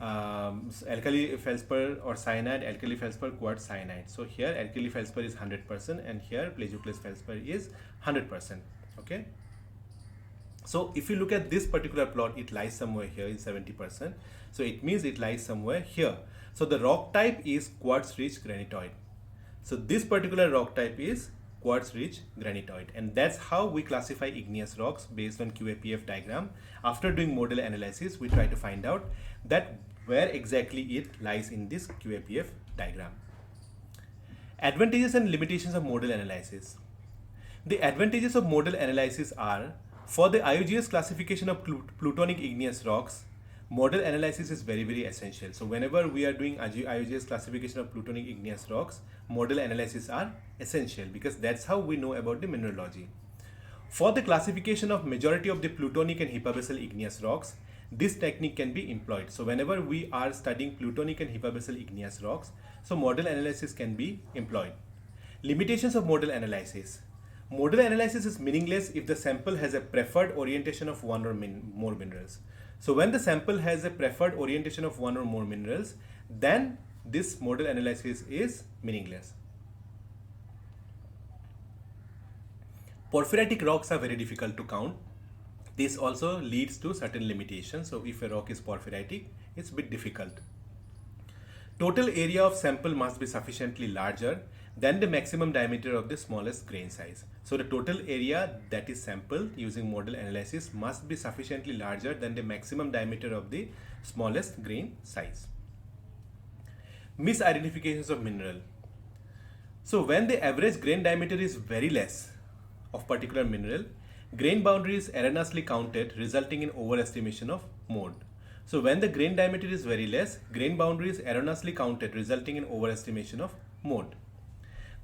alkali feldspar or cyanide, alkali feldspar, quartz cyanide. So here alkali feldspar is 100% and here plagioclase feldspar is 100%. Okay. So if you look at this particular plot, it lies somewhere here in 70%. So it means it lies somewhere here. So the rock type is quartz-rich granitoid. So this particular rock type is quartz-rich granitoid, and that's how we classify igneous rocks based on QAPF diagram. After doing model analysis, we try to find out that where exactly it lies in this QAPF diagram. Advantages and limitations of model analysis. The advantages of model analysis are, for the IUGS classification of plutonic igneous rocks, model analysis is very, very essential. So whenever we are doing IUGS classification of plutonic igneous rocks, model analysis are essential because that's how we know about the mineralogy. For the classification of majority of the plutonic and hypabasal igneous rocks, this technique can be employed. So whenever we are studying plutonic and hypabasal igneous rocks, so model analysis can be employed. Limitations of model analysis. Model analysis is meaningless if the sample has a preferred orientation of one or more minerals. So when the sample has a preferred orientation of one or more minerals, then this model analysis is meaningless. Porphyritic rocks are very difficult to count. This also leads to certain limitations. So if a rock is porphyritic, it's a bit difficult. Total area of sample must be sufficiently larger than the maximum diameter of the smallest grain size. So the total area that is sampled using model analysis must be sufficiently larger than the maximum diameter of the smallest grain size. Misidentifications of mineral. So when the average grain diameter is very less of particular mineral, grain boundary is erroneously counted, resulting in overestimation of mode. So when the grain diameter is very less, grain boundary is erroneously counted, resulting in overestimation of mode.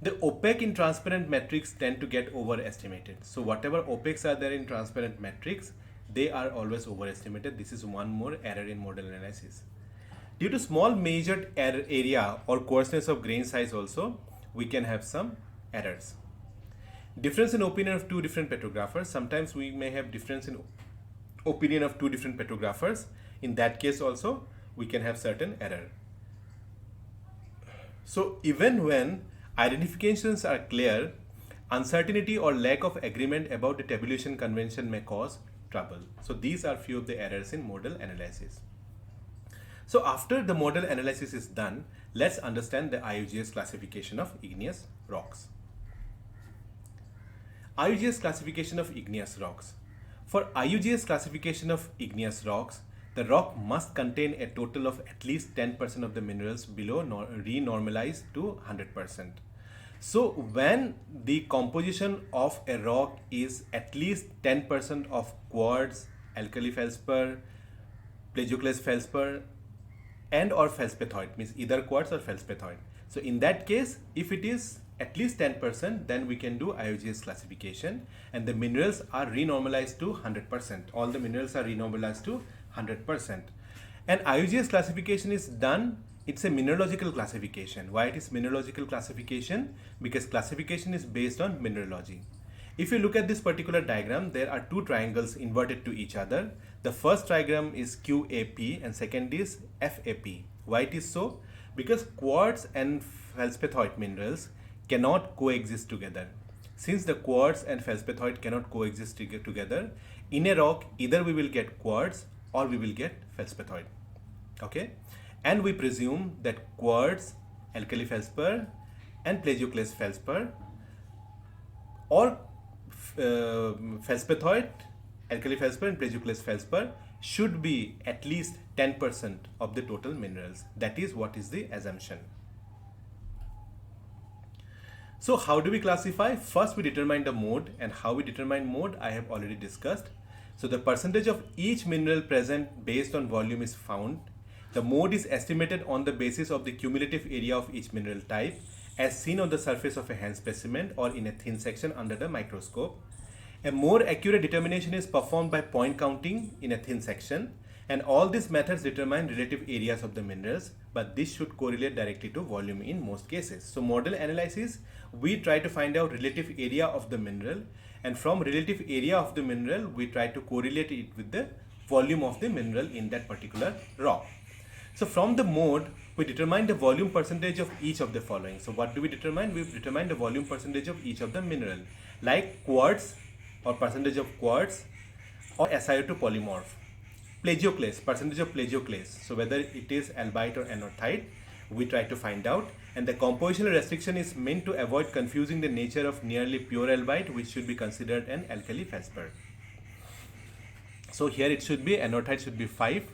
The opaque in transparent matrix tend to get overestimated. So whatever opaques are there in transparent matrix, they are always overestimated. This is one more error in model analysis. Due to small measured area or coarseness of grain size also, we can have some errors. Difference in opinion of two different petrographers. Sometimes we may have difference in opinion of two different petrographers. In that case also, we can have certain error. So even when identifications are clear, uncertainty or lack of agreement about the tabulation convention may cause trouble. So these are few of the errors in model analysis. So after the model analysis is done, let's understand the IUGS classification of igneous rocks. IUGS classification of igneous rocks. For IUGS classification of igneous rocks, the rock must contain a total of at least 10% of the minerals below renormalized to 100%. So when the composition of a rock is at least 10% of quartz, alkali feldspar, plagioclase feldspar, and or feldspathoid, means either quartz or feldspathoid. So in that case, if it is at least 10%, then we can do IUGS classification, and the minerals are renormalized to 100%. All the minerals are renormalized to 100%. And IUGS classification is done It's a mineralogical classification. Why it is mineralogical classification? Because classification is based on mineralogy. If you look at this particular diagram, there are two triangles inverted to each other. The first diagram is QAP and second is FAP. Why it is so? Because quartz and felspathoid minerals cannot coexist together. Since the quartz and felspathoid cannot coexist together, in a rock either we will get quartz or we will get felspathoid. Okay, and we presume that quartz, alkali felspar and plagioclase felspar or felspathoid, alkali felspar and plagioclase felspar should be at least 10% of the total minerals. That is what is the assumption. So how do we classify? First we determine the mode, and how we determine mode I have already discussed. So the percentage of each mineral present based on volume is found. The mode is estimated on the basis of the cumulative area of each mineral type as seen on the surface of a hand specimen or in a thin section under the microscope. A more accurate determination is performed by point counting in a thin section, and all these methods determine relative areas of the minerals, but this should correlate directly to volume in most cases. So model analysis, we try to find out relative area of the mineral, and from relative area of the mineral we try to correlate it with the volume of the mineral in that particular rock. So from the mode we determine the volume percentage of each of the following. So what do we determine? We determine the volume percentage of each of the mineral, like quartz or percentage of quartz or SiO2 polymorph. Plagioclase, percentage of plagioclase. So whether it is albite or anorthite, we try to find out, and the compositional restriction is meant to avoid confusing the nature of nearly pure albite, which should be considered an alkali felspar. So here it should be, anorthite should be 5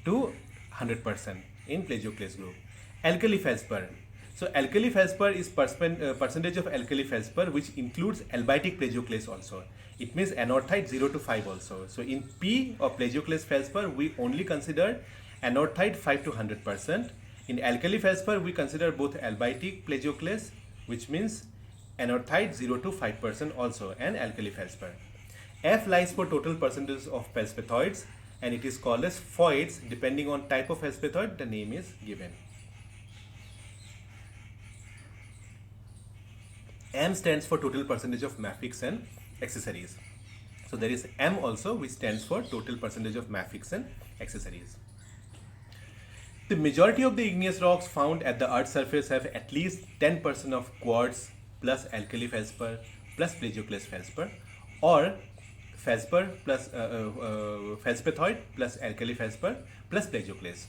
to 100% in plagioclase group. Alkali felspar. So alkali felspar is percentage of alkali felspar which includes albitic plagioclase also. It means anorthite 0 to 5 also. So in P of plagioclase felspar we only consider anorthite 5 to 100%. In alkali felspar we consider both albitic plagioclase, which means anorthite 0 to 5% also, and alkali felspar. F lies for total percentage of felspathoids, and it is called as foids. Depending on type of felspathoid, the name is given. M stands for total percentage of mafics and accessories. So there is M also, which stands for total percentage of mafics and accessories. The majority of the igneous rocks found at the Earth's surface have at least 10% of quartz plus alkali felspar plus plagioclase felspar, or felspar plus felspathoid plus alkali felspar plus plagioclase.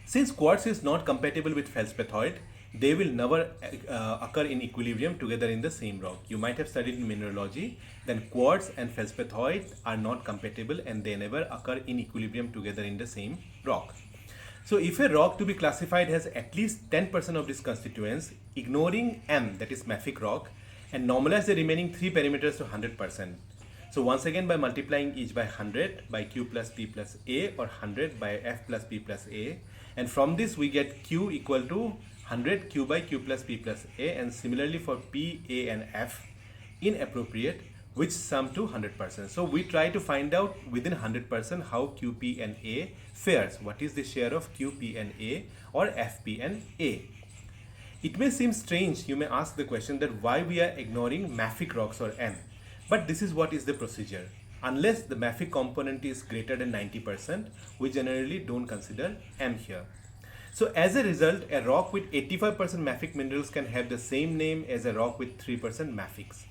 Since quartz is not compatible with felspathoid, they will never occur in equilibrium together in the same rock. You might have studied in mineralogy, then quartz and felspathoid are not compatible and they never occur in equilibrium together in the same rock. So if a rock to be classified has at least 10% of these constituents, ignoring M, that is mafic rock, and normalize the remaining 3 parameters to 100%. So once again, by multiplying each by 100 by Q plus P plus A, or 100 by F plus P plus A, and from this we get Q equal to 100 Q by Q plus P plus A, and similarly for P, A and F inappropriate, which sum to 100%. So we try to find out within 100% how Q, P and A fares. What is the share of Q, P and A, or F, P and A? It may seem strange, you may ask the question that why we are ignoring mafic rocks or M. But this is what is the procedure. Unless the mafic component is greater than 90%, we generally don't consider M here. So as a result, a rock with 85% mafic minerals can have the same name as a rock with 3% mafics.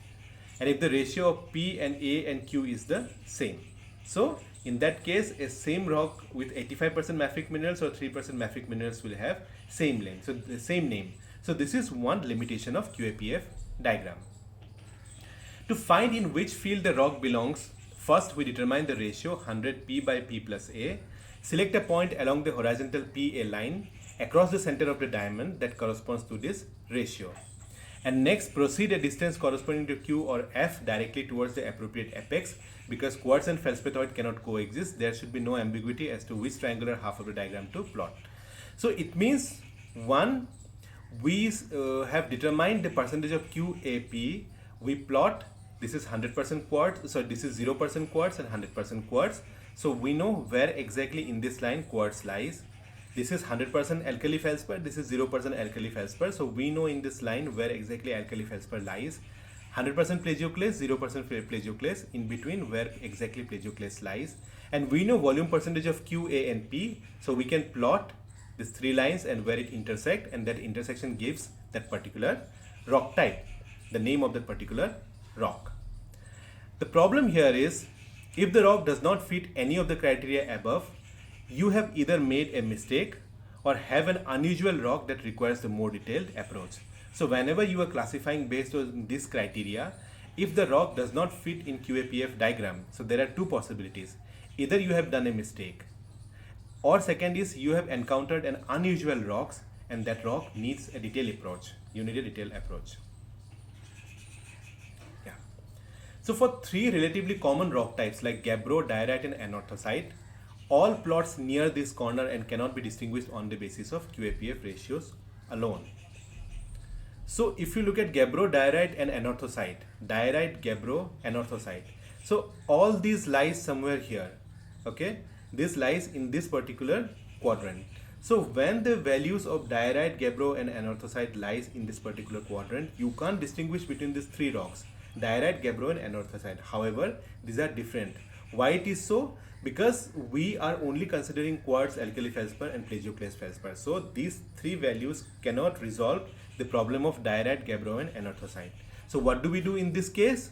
And if the ratio of P and A and Q is the same. So in that case, a same rock with 85% mafic minerals or 3% mafic minerals will have same name. So the same name. So this is one limitation of QAPF diagram. To find in which field the rock belongs, first we determine the ratio 100 P by P plus A. Select a point along the horizontal PA line across the center of the diamond that corresponds to this ratio. And next proceed a distance corresponding to Q or F directly towards the appropriate apex. Because quartz and felspathoid cannot coexist, there should be no ambiguity as to which triangular half of the diagram to plot. So it means, one, we have determined the percentage of QAP. We plot, this is 100% quartz, so this is 0% quartz and 100% quartz. So we know where exactly in this line quartz lies. This is 100% alkali feldspar, this is 0% alkali feldspar. So we know in this line where exactly alkali feldspar lies. 100% plagioclase, 0% plagioclase, in between where exactly plagioclase lies. And we know volume percentage of Q, A and P. So we can plot these three lines and where it intersect, and that intersection gives that particular rock type, the name of that particular rock. The problem here is, if the rock does not fit any of the criteria above, you have either made a mistake or have an unusual rock that requires a more detailed approach. So whenever you are classifying based on this criteria, if the rock does not fit in QAPF diagram, so there are two possibilities. Either you have done a mistake, or second is you have encountered an unusual rocks and that rock needs a detailed approach. You need a detailed approach. Yeah. So for three relatively common rock types like gabbro, diorite and anorthosite, all plots near this corner and cannot be distinguished on the basis of QAPF ratios alone. So if you look at gabbro, diorite and anorthosite, diorite, gabbro, anorthosite. So all these lies somewhere here, okay? This lies in this particular quadrant. So when the values of diorite, gabbro and anorthosite lies in this particular quadrant, you can't distinguish between these three rocks, diorite, gabbro and anorthosite. However, these are different. Why it is so? Because we are only considering quartz, alkali feldspar and plagioclase feldspar. So these three values cannot resolve the problem of diorite, gabbro and anorthosite. So what do we do in this case?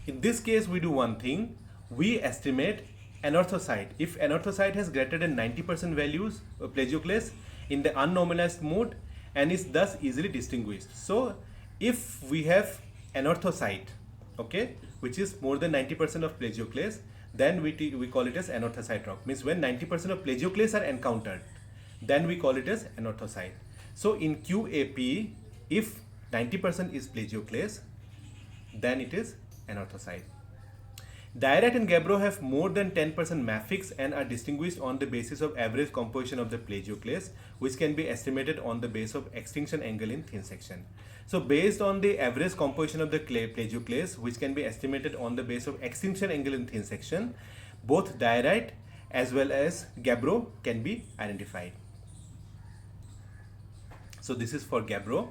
In this case, we do one thing. We estimate anorthosite. If anorthosite has greater than 90% values of plagioclase in the unnormalized mode and is thus easily distinguished. So if we have anorthosite, okay, which is more than 90% of plagioclase, then we call it as anorthosite rock. Means when 90% of plagioclase are encountered, then we call it as anorthosite. So in QAP, if 90% is plagioclase, then it is anorthosite. Diorite and gabbro have more than 10% mafics and are distinguished on the basis of average composition of the plagioclase, which can be estimated on the base of extinction angle in thin section. So based on the average composition of the plagioclase, which can be estimated on the base of extinction angle in thin section, both diorite as well as gabbro can be identified. So this is for gabbro,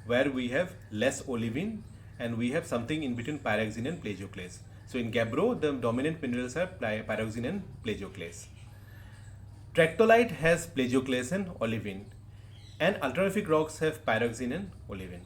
where we have less olivine and we have something in between pyroxene and plagioclase. So in gabbro, the dominant minerals are pyroxene and plagioclase. Tractolite has plagioclase and olivine, and ultramafic rocks have pyroxene and olivine.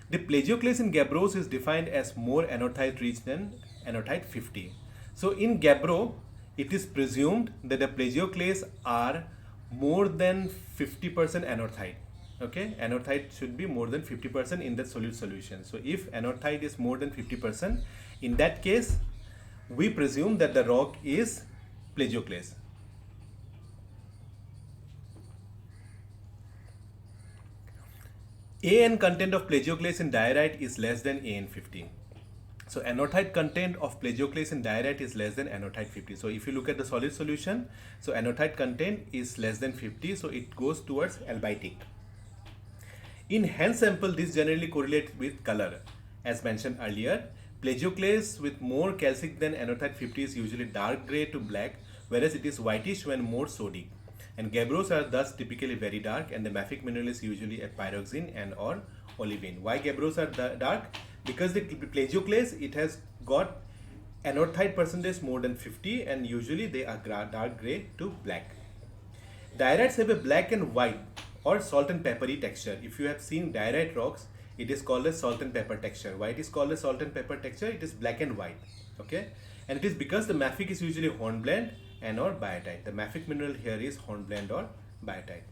The plagioclase in gabbros is defined as more anorthite rich than anorthite 50. So in gabbro, it is presumed that the plagioclase are more than 50% anorthite. Okay, anorthite should be more than 50% in the solute solution. So if anorthite is more than 50%, in that case, we presume that the rock is plagioclase. AN content of plagioclase in diorite is less than AN50. So anorthite content of plagioclase in diorite is less than anorthite 50. So if you look at the solid solution, so anorthite content is less than 50, so it goes towards albitic. In hand sample, this generally correlates with color. As mentioned earlier, plagioclase with more calcic than anorthite 50 is usually dark gray to black, whereas it is whitish when more sodic. And gabbros are thus typically very dark, and the mafic mineral is usually a pyroxene and or olivine. Why gabbros are dark? Because the plagioclase, it has got anorthite percentage more than 50, and usually they are dark gray to black. Diorites have a black and white or salt and peppery texture. If you have seen diorite rocks, it is called as salt and pepper texture. Why it is called as salt and pepper texture? It is black and white. Okay, and it is because the mafic is usually hornblende and or biotite. The mafic mineral here is hornblende or biotite.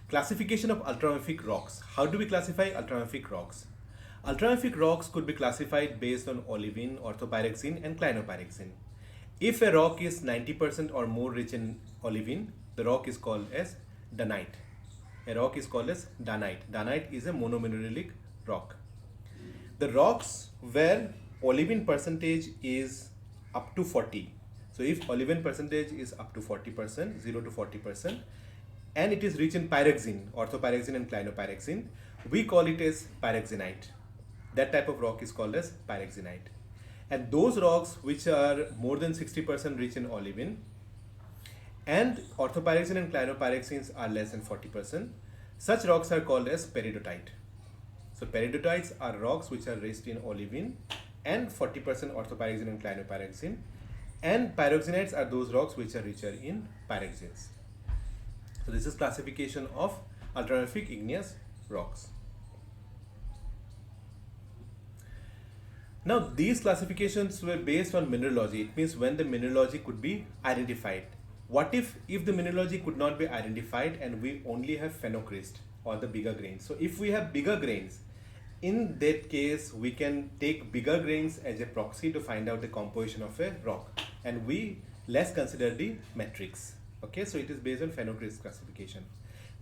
Classification of ultramafic rocks. How do we classify ultramafic rocks? Ultramafic rocks could be classified based on olivine, orthopyroxene and clinopyroxene. If a rock is 90% or more rich in olivine, the rock is called as dunite. A rock is called as dunite. Dunite is a monomineralic rock. The rocks where olivine percentage is up to 40. So if olivine percentage is up to 40%, 0 to 40%, and it is rich in pyroxene, orthopyroxene and clinopyroxene, we call it as pyroxenite. That type of rock is called as pyroxenite. And those rocks which are more than 60% rich in olivine, and orthopyroxene and clinopyroxenes are less than 40%, such rocks are called as peridotite. So peridotites are rocks which are rich in olivine and 40% orthopyroxene and clinopyroxene, and pyroxenites are those rocks which are richer in pyroxenes. So this is classification of ultramafic igneous rocks. Now these classifications were based on mineralogy. It means when the mineralogy could be identified. What if the mineralogy could not be identified and we only have phenocryst or the bigger grains? So if we have bigger grains, in that case we can take bigger grains as a proxy to find out the composition of a rock, and we less consider the metrics. Okay, so it is based on phenocryst classification.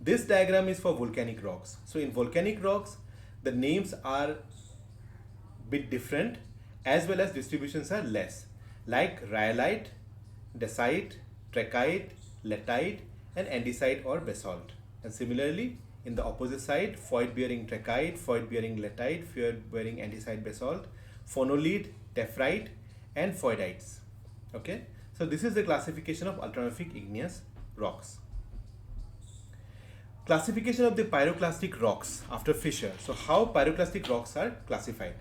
This diagram is for volcanic rocks. So in volcanic rocks, the names are bit different as well as distributions are less, like rhyolite, dacite, trachyte, latite, and andesite or basalt. And similarly, in the opposite side, foyt bearing trachyte, foyt bearing latite, foyt bearing andesite basalt, phonolite, tephrite, and foydites. Okay, so this is the classification of ultramafic igneous rocks. Classification of the pyroclastic rocks after fissure. So how pyroclastic rocks are classified?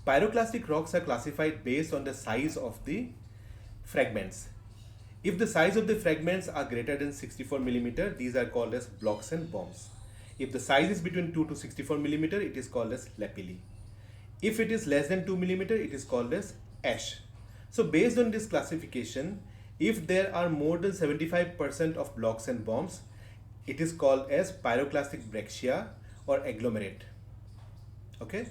Pyroclastic rocks are classified based on the size of the fragments. If the size of the fragments are greater than 64 millimeter, these are called as blocks and bombs. If the size is between 2 to 64 millimeter, it is called as lapilli. If it is less than 2 millimeter, it is called as ash. So based on this classification, if there are more than 75% of blocks and bombs, it is called as pyroclastic breccia or agglomerate. Okay.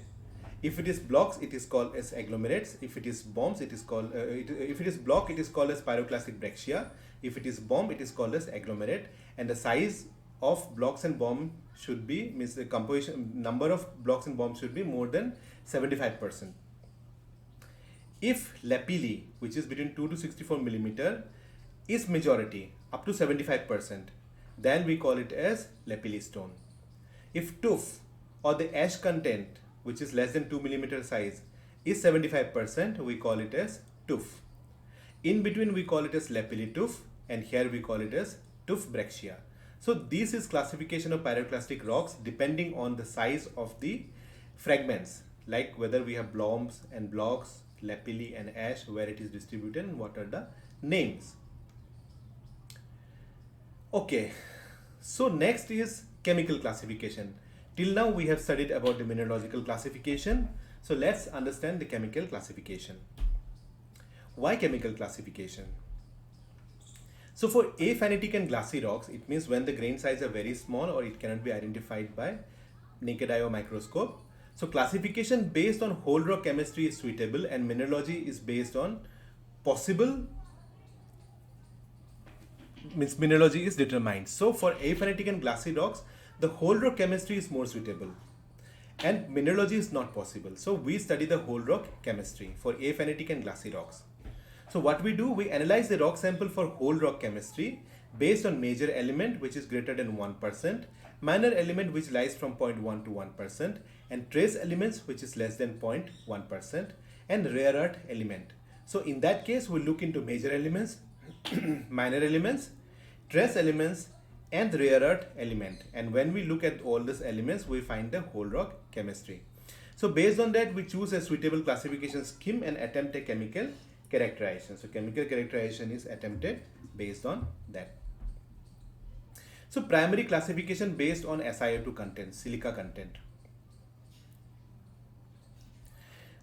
If it is blocks, it is called as agglomerates. If it is bombs, it is called. If it is block, it is called as pyroclastic breccia. If it is bomb, it is called as agglomerate. And the size of blocks and bomb should be, means the composition number of blocks and bombs should be more than 75%. If lapilli, which is between 2 to 64 millimeter, is majority up to 75%, then we call it as lapilli stone. If tuff or the ash content, which is less than 2 millimeter size, is 75%, we call it as tuff. In between we call it as lapilli tuff, and here we call it as tuff breccia. So this is classification of pyroclastic rocks depending on the size of the fragments, like whether we have bombs and blocks, lapilli and ash, where it is distributed and what are the names. Okay, so next is chemical classification. Till now we have studied about the mineralogical classification. So let's understand the chemical classification. Why chemical classification? So for aphanetic and glassy rocks, it means when the grain size are very small or it cannot be identified by naked eye or microscope. So classification based on whole rock chemistry is suitable, and mineralogy is based on possible, means mineralogy is determined. So for aphanetic and glassy rocks, the whole rock chemistry is more suitable and mineralogy is not possible. So we study the whole rock chemistry for aphanetic and glassy rocks. So what we do, we analyze the rock sample for whole rock chemistry based on major element which is greater than 1%, minor element which lies from 0.1 to 1%, and trace elements which is less than 0.1%, and rare earth element. So in that case, we look into major elements, minor elements, trace elements, and rare earth element. And when we look at all these elements, we find the whole rock chemistry. So based on that, we choose a suitable classification scheme and attempt a chemical characterization. So chemical characterization is attempted based on that. So primary classification based on SiO2 content, silica content.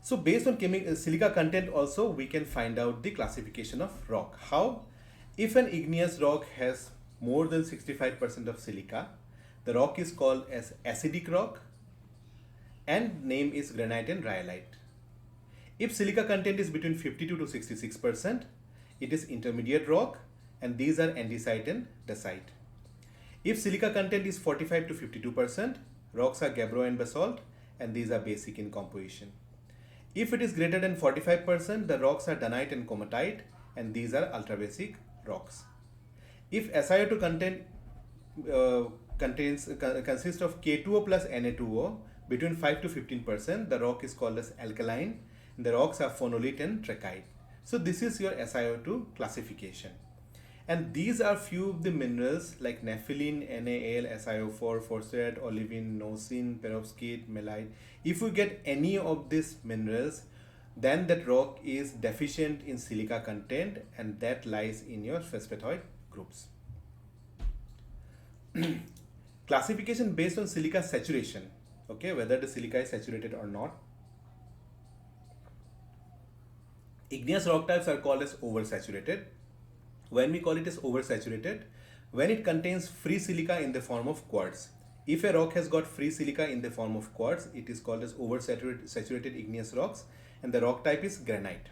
So based on silica content also, we can find out the classification of rock. How? If an igneous rock has more than 65% of silica, the rock is called as acidic rock and name is granite and rhyolite. If silica content is between 52 to 66%, it is intermediate rock, and these are andesite and dacite. If silica content is 45 to 52%, rocks are gabbro and basalt, and these are basic in composition. If it is greater than 45%, the rocks are dunite and comatite, and these are ultrabasic rocks. If SiO2 content consists of K2O plus Na2O, between 5 to 15%, the rock is called as alkaline. The rocks are phonolite and trachyte. So this is your SiO2 classification. And these are few of the minerals like nepheline, NaAl, SiO4, phosphate, olivine, nosin, perovskite, melite. If you get any of these minerals, then that rock is deficient in silica content, and that lies in your phosphatoid groups. Classification based on silica saturation, okay, whether the silica is saturated or not. Igneous rock types are called as oversaturated. When we call it as oversaturated, when it contains free silica in the form of quartz. If a rock has got free silica in the form of quartz, it is called as oversaturated igneous rocks, and the rock type is granite.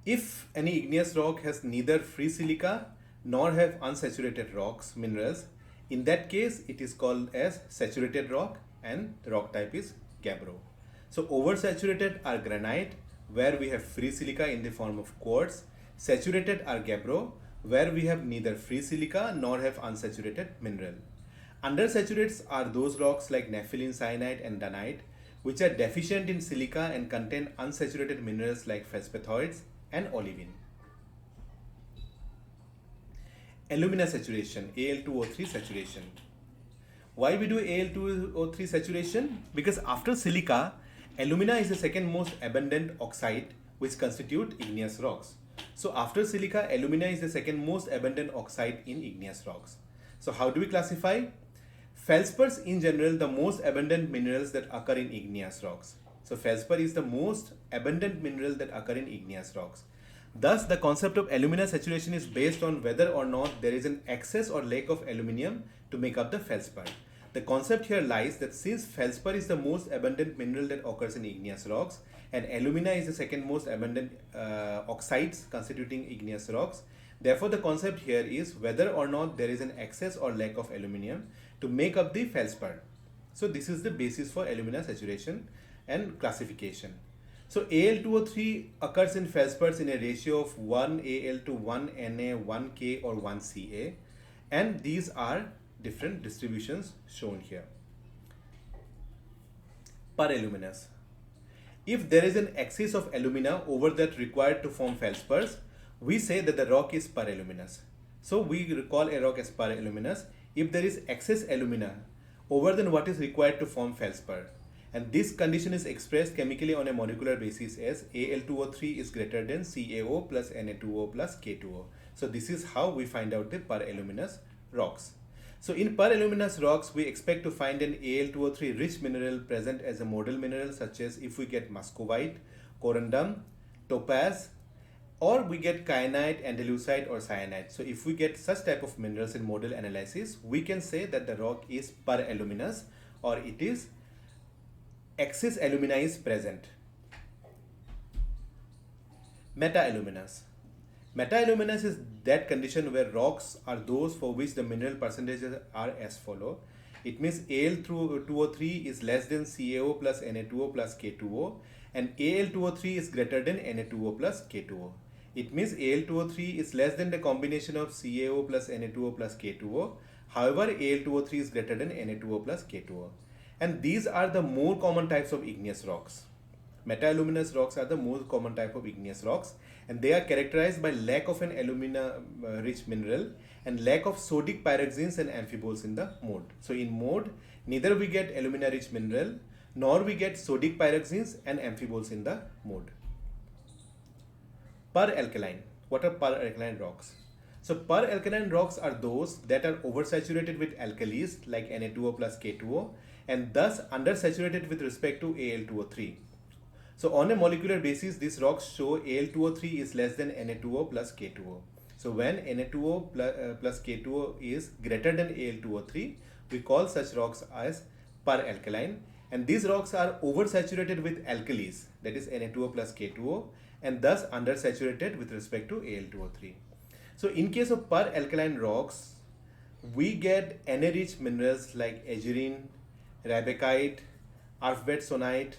If any igneous rock has neither free silica nor have unsaturated rocks, minerals, in that case it is called as saturated rock, and the rock type is gabbro. So oversaturated are granite, where we have free silica in the form of quartz. Saturated are gabbro, where we have neither free silica nor have unsaturated mineral. Undersaturates are those rocks like nepheline, cyanite and dunite, which are deficient in silica and contain unsaturated minerals like phosphathoids and olivine. Alumina saturation, Al2O3 saturation. Why we do Al2O3 saturation? Because after silica, alumina is the second most abundant oxide which constitute igneous rocks. So after silica, alumina is the second most abundant oxide in igneous rocks. So how do we classify? Feldspars in general, the most abundant minerals that occur in igneous rocks. So feldspar is the most abundant mineral that occur in igneous rocks. Thus, the concept of alumina saturation is based on whether or not there is an excess or lack of aluminium to make up the feldspar. The concept here lies that since feldspar is the most abundant mineral that occurs in igneous rocks, and alumina is the second most abundant oxides constituting igneous rocks, therefore the concept here is whether or not there is an excess or lack of aluminium to make up the feldspar. So this is the basis for alumina saturation and classification. So Al2O3 occurs in feldspars in a ratio of 1 Al to 1 Na, 1 K or 1 Ca, and these are different distributions shown here. Peraluminous. If there is an excess of alumina over that required to form feldspars, we say that the rock is peraluminous. So we call a rock as peraluminous if there is excess alumina over than what is required to form feldspar. And this condition is expressed chemically on a molecular basis as Al2O3 is greater than CaO plus Na2O plus K2O. So this is how we find out the peraluminous rocks. So in peraluminous rocks, we expect to find an Al2O3 rich mineral present as a model mineral, such as if we get muscovite, corundum, topaz, or we get kyanite, andalusite or cyanide. So if we get such type of minerals in model analysis, we can say that the rock is peraluminous, or it is excess alumina is present. Metaaluminous. Metaaluminous is that condition where rocks are those for which the mineral percentages are as follow. It means Al2O3 is less than CaO plus Na2O plus K2O, and Al2O3 is greater than Na2O plus K2O. It means Al2O3 is less than the combination of CaO plus Na2O plus K2O. However, Al2O3 is greater than Na2O plus K2O. And these are the more common types of igneous rocks. Metaaluminous rocks are the most common type of igneous rocks, and they are characterized by lack of an alumina rich mineral and lack of sodic pyroxenes and amphiboles in the mode. So in mode, neither we get alumina rich mineral nor we get sodic pyroxenes and amphiboles in the mode. Peralkaline. What are peralkaline rocks? So peralkaline rocks are those that are oversaturated with alkalis like Na2O plus K2O, and thus undersaturated with respect to Al2O3. So on a molecular basis, these rocks show Al2O3 is less than Na2O plus K2O. So when Na2O plus K2O is greater than Al2O3, we call such rocks as peralkaline, and these rocks are oversaturated with alkalis, that is Na2O plus K2O, and thus undersaturated with respect to Al2O3. So in case of peralkaline rocks, we get Na-rich minerals like aegirine, rabekite, arfvedsonite,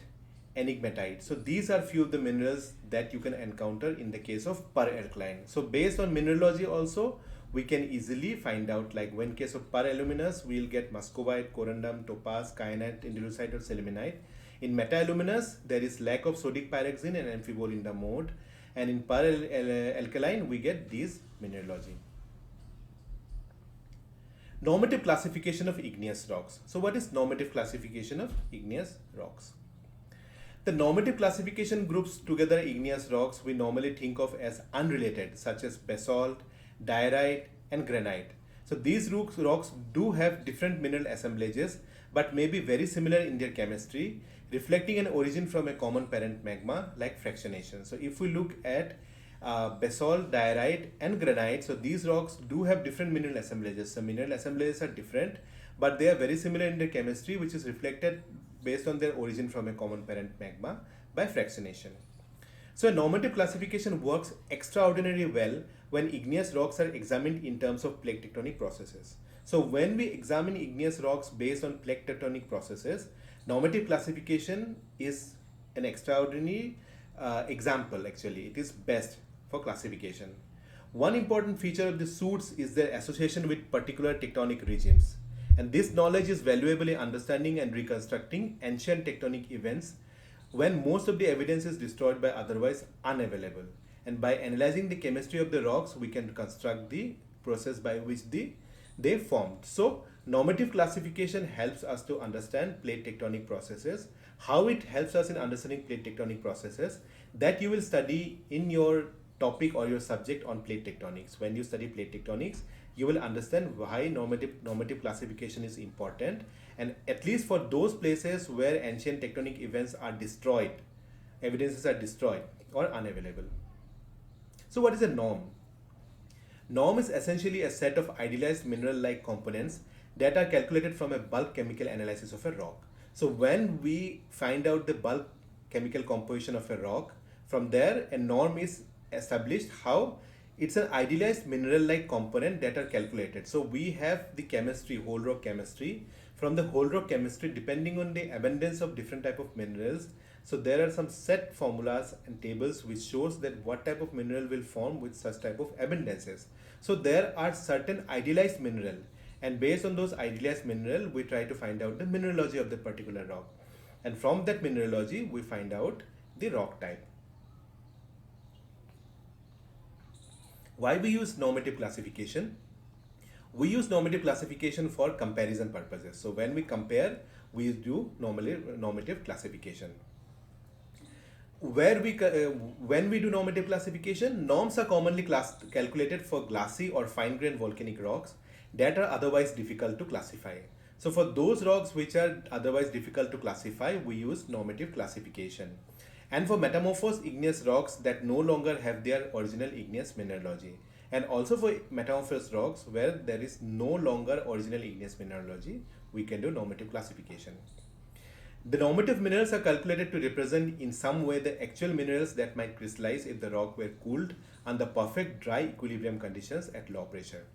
enigmatite. So these are few of the minerals that you can encounter in the case of peralkaline. So based on mineralogy also, we can easily find out, like when case of paraluminous, we'll get muscovite, corundum, topaz, kyanite, andalusite or selemenite. In meta-aluminous, there is lack of sodic pyroxene and amphibole in the mode, and in alkaline, we get these mineralogy. Normative classification of igneous rocks. So what is normative classification of igneous rocks? The normative classification groups together igneous rocks we normally think of as unrelated, such as basalt, diorite and granite. So these rocks do have different mineral assemblages but may be very similar in their chemistry, reflecting an origin from a common parent magma like fractionation. So if we look at basalt, diorite and granite, so these rocks do have different mineral assemblages. So mineral assemblages are different, but they are very similar in their chemistry, which is reflected based on their origin from a common parent magma by fractionation. So a normative classification works extraordinarily well when igneous rocks are examined in terms of plate tectonic processes. So when we examine igneous rocks based on plate tectonic processes, normative classification is an extraordinary example. Actually, it is best for classification. One important feature of the suits is their association with particular tectonic regimes. And this knowledge is valuable in understanding and reconstructing ancient tectonic events when most of the evidence is destroyed by otherwise unavailable. And by analyzing the chemistry of the rocks, we can construct the process by which they formed. So normative classification helps us to understand plate tectonic processes. How it helps us in understanding plate tectonic processes, that you will study in your topic or your subject on plate tectonics. When you study plate tectonics, you will understand why normative classification is important, and at least for those places where ancient tectonic events are destroyed, evidences are destroyed or unavailable. So what is a norm? Norm is essentially a set of idealized mineral-like components that are calculated from a bulk chemical analysis of a rock. So when we find out the bulk chemical composition of a rock, from there a norm is established. How? It's an idealized mineral-like component that are calculated. So we have the chemistry, whole rock chemistry. From the whole rock chemistry, depending on the abundance of different type of minerals, so there are some set formulas and tables which shows that what type of mineral will form with such type of abundances. So there are certain idealized mineral, and based on those idealized mineral, we try to find out the mineralogy of the particular rock. And from that mineralogy, we find out the rock type. Why we use normative classification? We use normative classification for comparison purposes. So when we compare, we do normative classification. When we do normative classification, norms are commonly calculated for glassy or fine-grained volcanic rocks that are otherwise difficult to classify. So for those rocks which are otherwise difficult to classify, we use normative classification. And for metamorphosed igneous rocks that no longer have their original igneous mineralogy. And also for metamorphosed rocks where there is no longer original igneous mineralogy, we can do normative classification. The normative minerals are calculated to represent in some way the actual minerals that might crystallize if the rock were cooled under perfect dry equilibrium conditions at low pressure.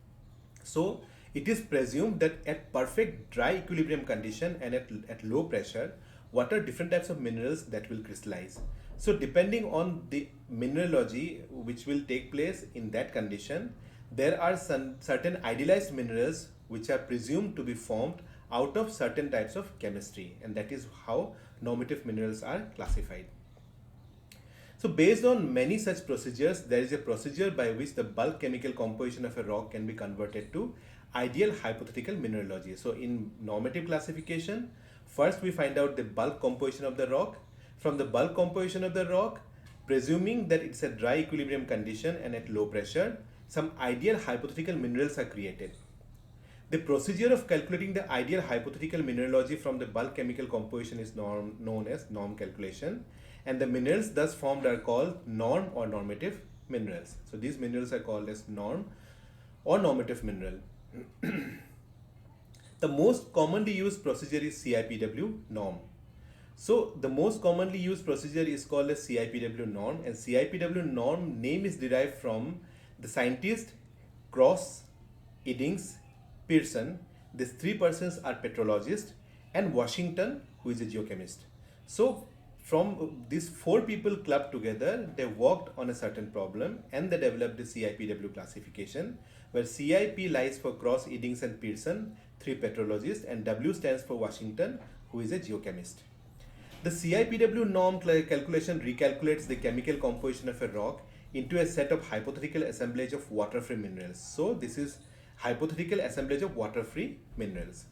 So it is presumed that at perfect dry equilibrium condition and at low pressure, what are different types of minerals that will crystallize. So depending on the mineralogy which will take place in that condition, there are some certain idealized minerals which are presumed to be formed out of certain types of chemistry, and that is how normative minerals are classified. So based on many such procedures, there is a procedure by which the bulk chemical composition of a rock can be converted to ideal hypothetical mineralogy. So in normative classification, first we find out the bulk composition of the rock. From the bulk composition of the rock, presuming that it's a dry equilibrium condition and at low pressure, some ideal hypothetical minerals are created. The procedure of calculating the ideal hypothetical mineralogy from the bulk chemical composition is known as norm calculation, and the minerals thus formed are called norm or normative minerals. So these minerals are called as norm or normative mineral. The most commonly used procedure is CIPW norm. So the most commonly used procedure is called a CIPW norm, and CIPW norm name is derived from the scientist Cross, Eddings, Pearson. These three persons are petrologists, and Washington, who is a geochemist. So From these four people clubbed together, they worked on a certain problem and they developed the CIPW classification, where CIP lies for Cross, Eddings and Pearson, three petrologists, and W stands for Washington, who is a geochemist. The CIPW norm calculation recalculates the chemical composition of a rock into a set of hypothetical assemblage of water-free minerals. So this is hypothetical assemblage of water-free minerals.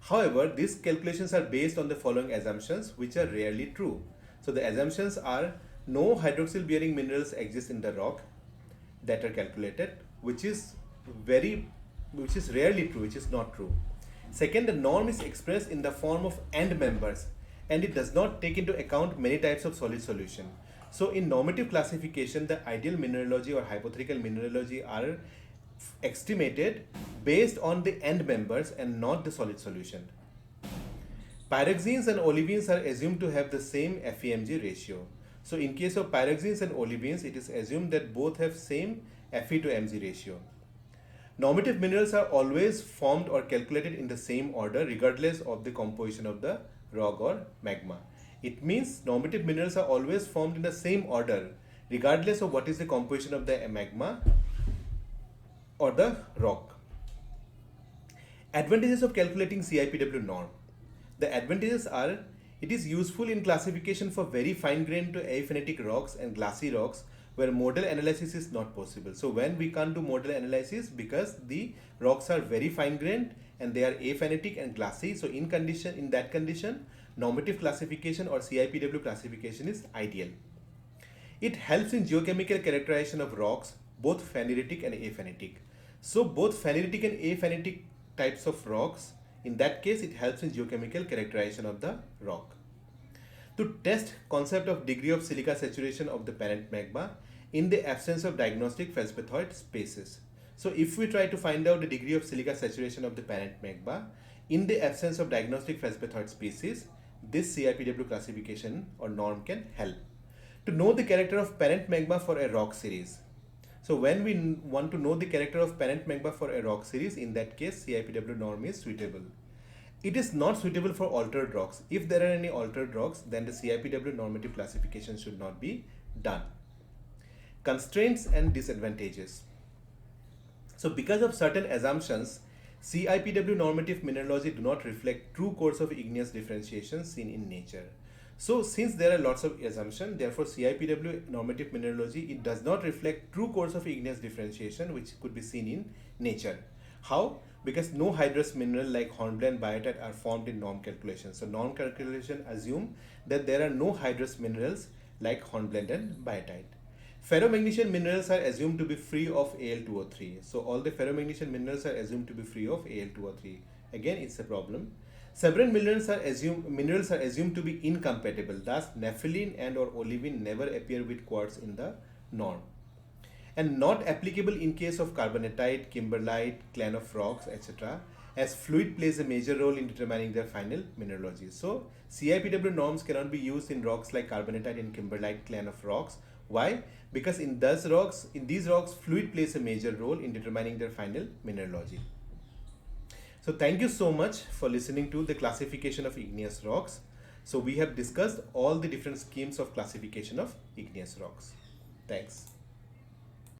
However, these calculations are based on the following assumptions, which are rarely true. So the assumptions are no hydroxyl bearing minerals exist in the rock that are calculated, which is rarely true, which is not true. Second, the norm is expressed in the form of end members and it does not take into account many types of solid solution. So in normative classification, the ideal mineralogy or hypothetical mineralogy are estimated based on the end members and not the solid solution. Pyroxenes and olivines are assumed to have the same FeMg ratio. So in case of pyroxenes and olivines, it is assumed that both have same Fe to Mg ratio. Normative minerals are always formed or calculated in the same order regardless of the composition of the rock or magma. It means normative minerals are always formed in the same order regardless of what is the composition of the magma or the rock. Advantages of calculating CIPW norm. The advantages are it is useful in classification for very fine grained to aphanetic rocks and glassy rocks where modal analysis is not possible. So when we can't do modal analysis because the rocks are very fine grained and they are aphanetic and glassy. So in that condition, normative classification or CIPW classification is ideal. It helps in geochemical characterization of rocks, both phaneritic and aphanetic. So both phaneritic and aphanetic types of rocks, in that case it helps in geochemical characterization of the rock. To test concept of degree of silica saturation of the parent magma in the absence of diagnostic feldspathoid spaces. So if we try to find out the degree of silica saturation of the parent magma in the absence of diagnostic feldspathoid species, this CIPW classification or norm can help. To know the character of parent magma for a rock series. So when we want to know the character of parent magma for a rock series, in that case CIPW norm is suitable. It is not suitable for altered rocks. If there are any altered rocks, then the CIPW normative classification should not be done. Constraints and disadvantages. So because of certain assumptions, CIPW normative mineralogy do not reflect true course of igneous differentiation seen in nature. So since there are lots of assumptions, therefore CIPW normative mineralogy, it does not reflect true course of igneous differentiation which could be seen in nature. How? Because no hydrous mineral like hornblende, biotite are formed in norm calculation. So norm calculation assume that there are no hydrous minerals like hornblende and biotite. Ferromagnesian minerals are assumed to be free of Al2O3. So all the ferromagnesian minerals are assumed to be free of Al2O3. Again, it's a problem. Several minerals are assumed to be incompatible. Thus, naphthalene and or olivine never appear with quartz in the norm. And not applicable in case of carbonatite, kimberlite, clan of rocks, etc. as fluid plays a major role in determining their final mineralogy. So CIPW norms cannot be used in rocks like carbonatite and kimberlite clan of rocks. Why? Because in these rocks, fluid plays a major role in determining their final mineralogy. So thank you so much for listening to the classification of igneous rocks. So we have discussed all the different schemes of classification of igneous rocks. Thanks.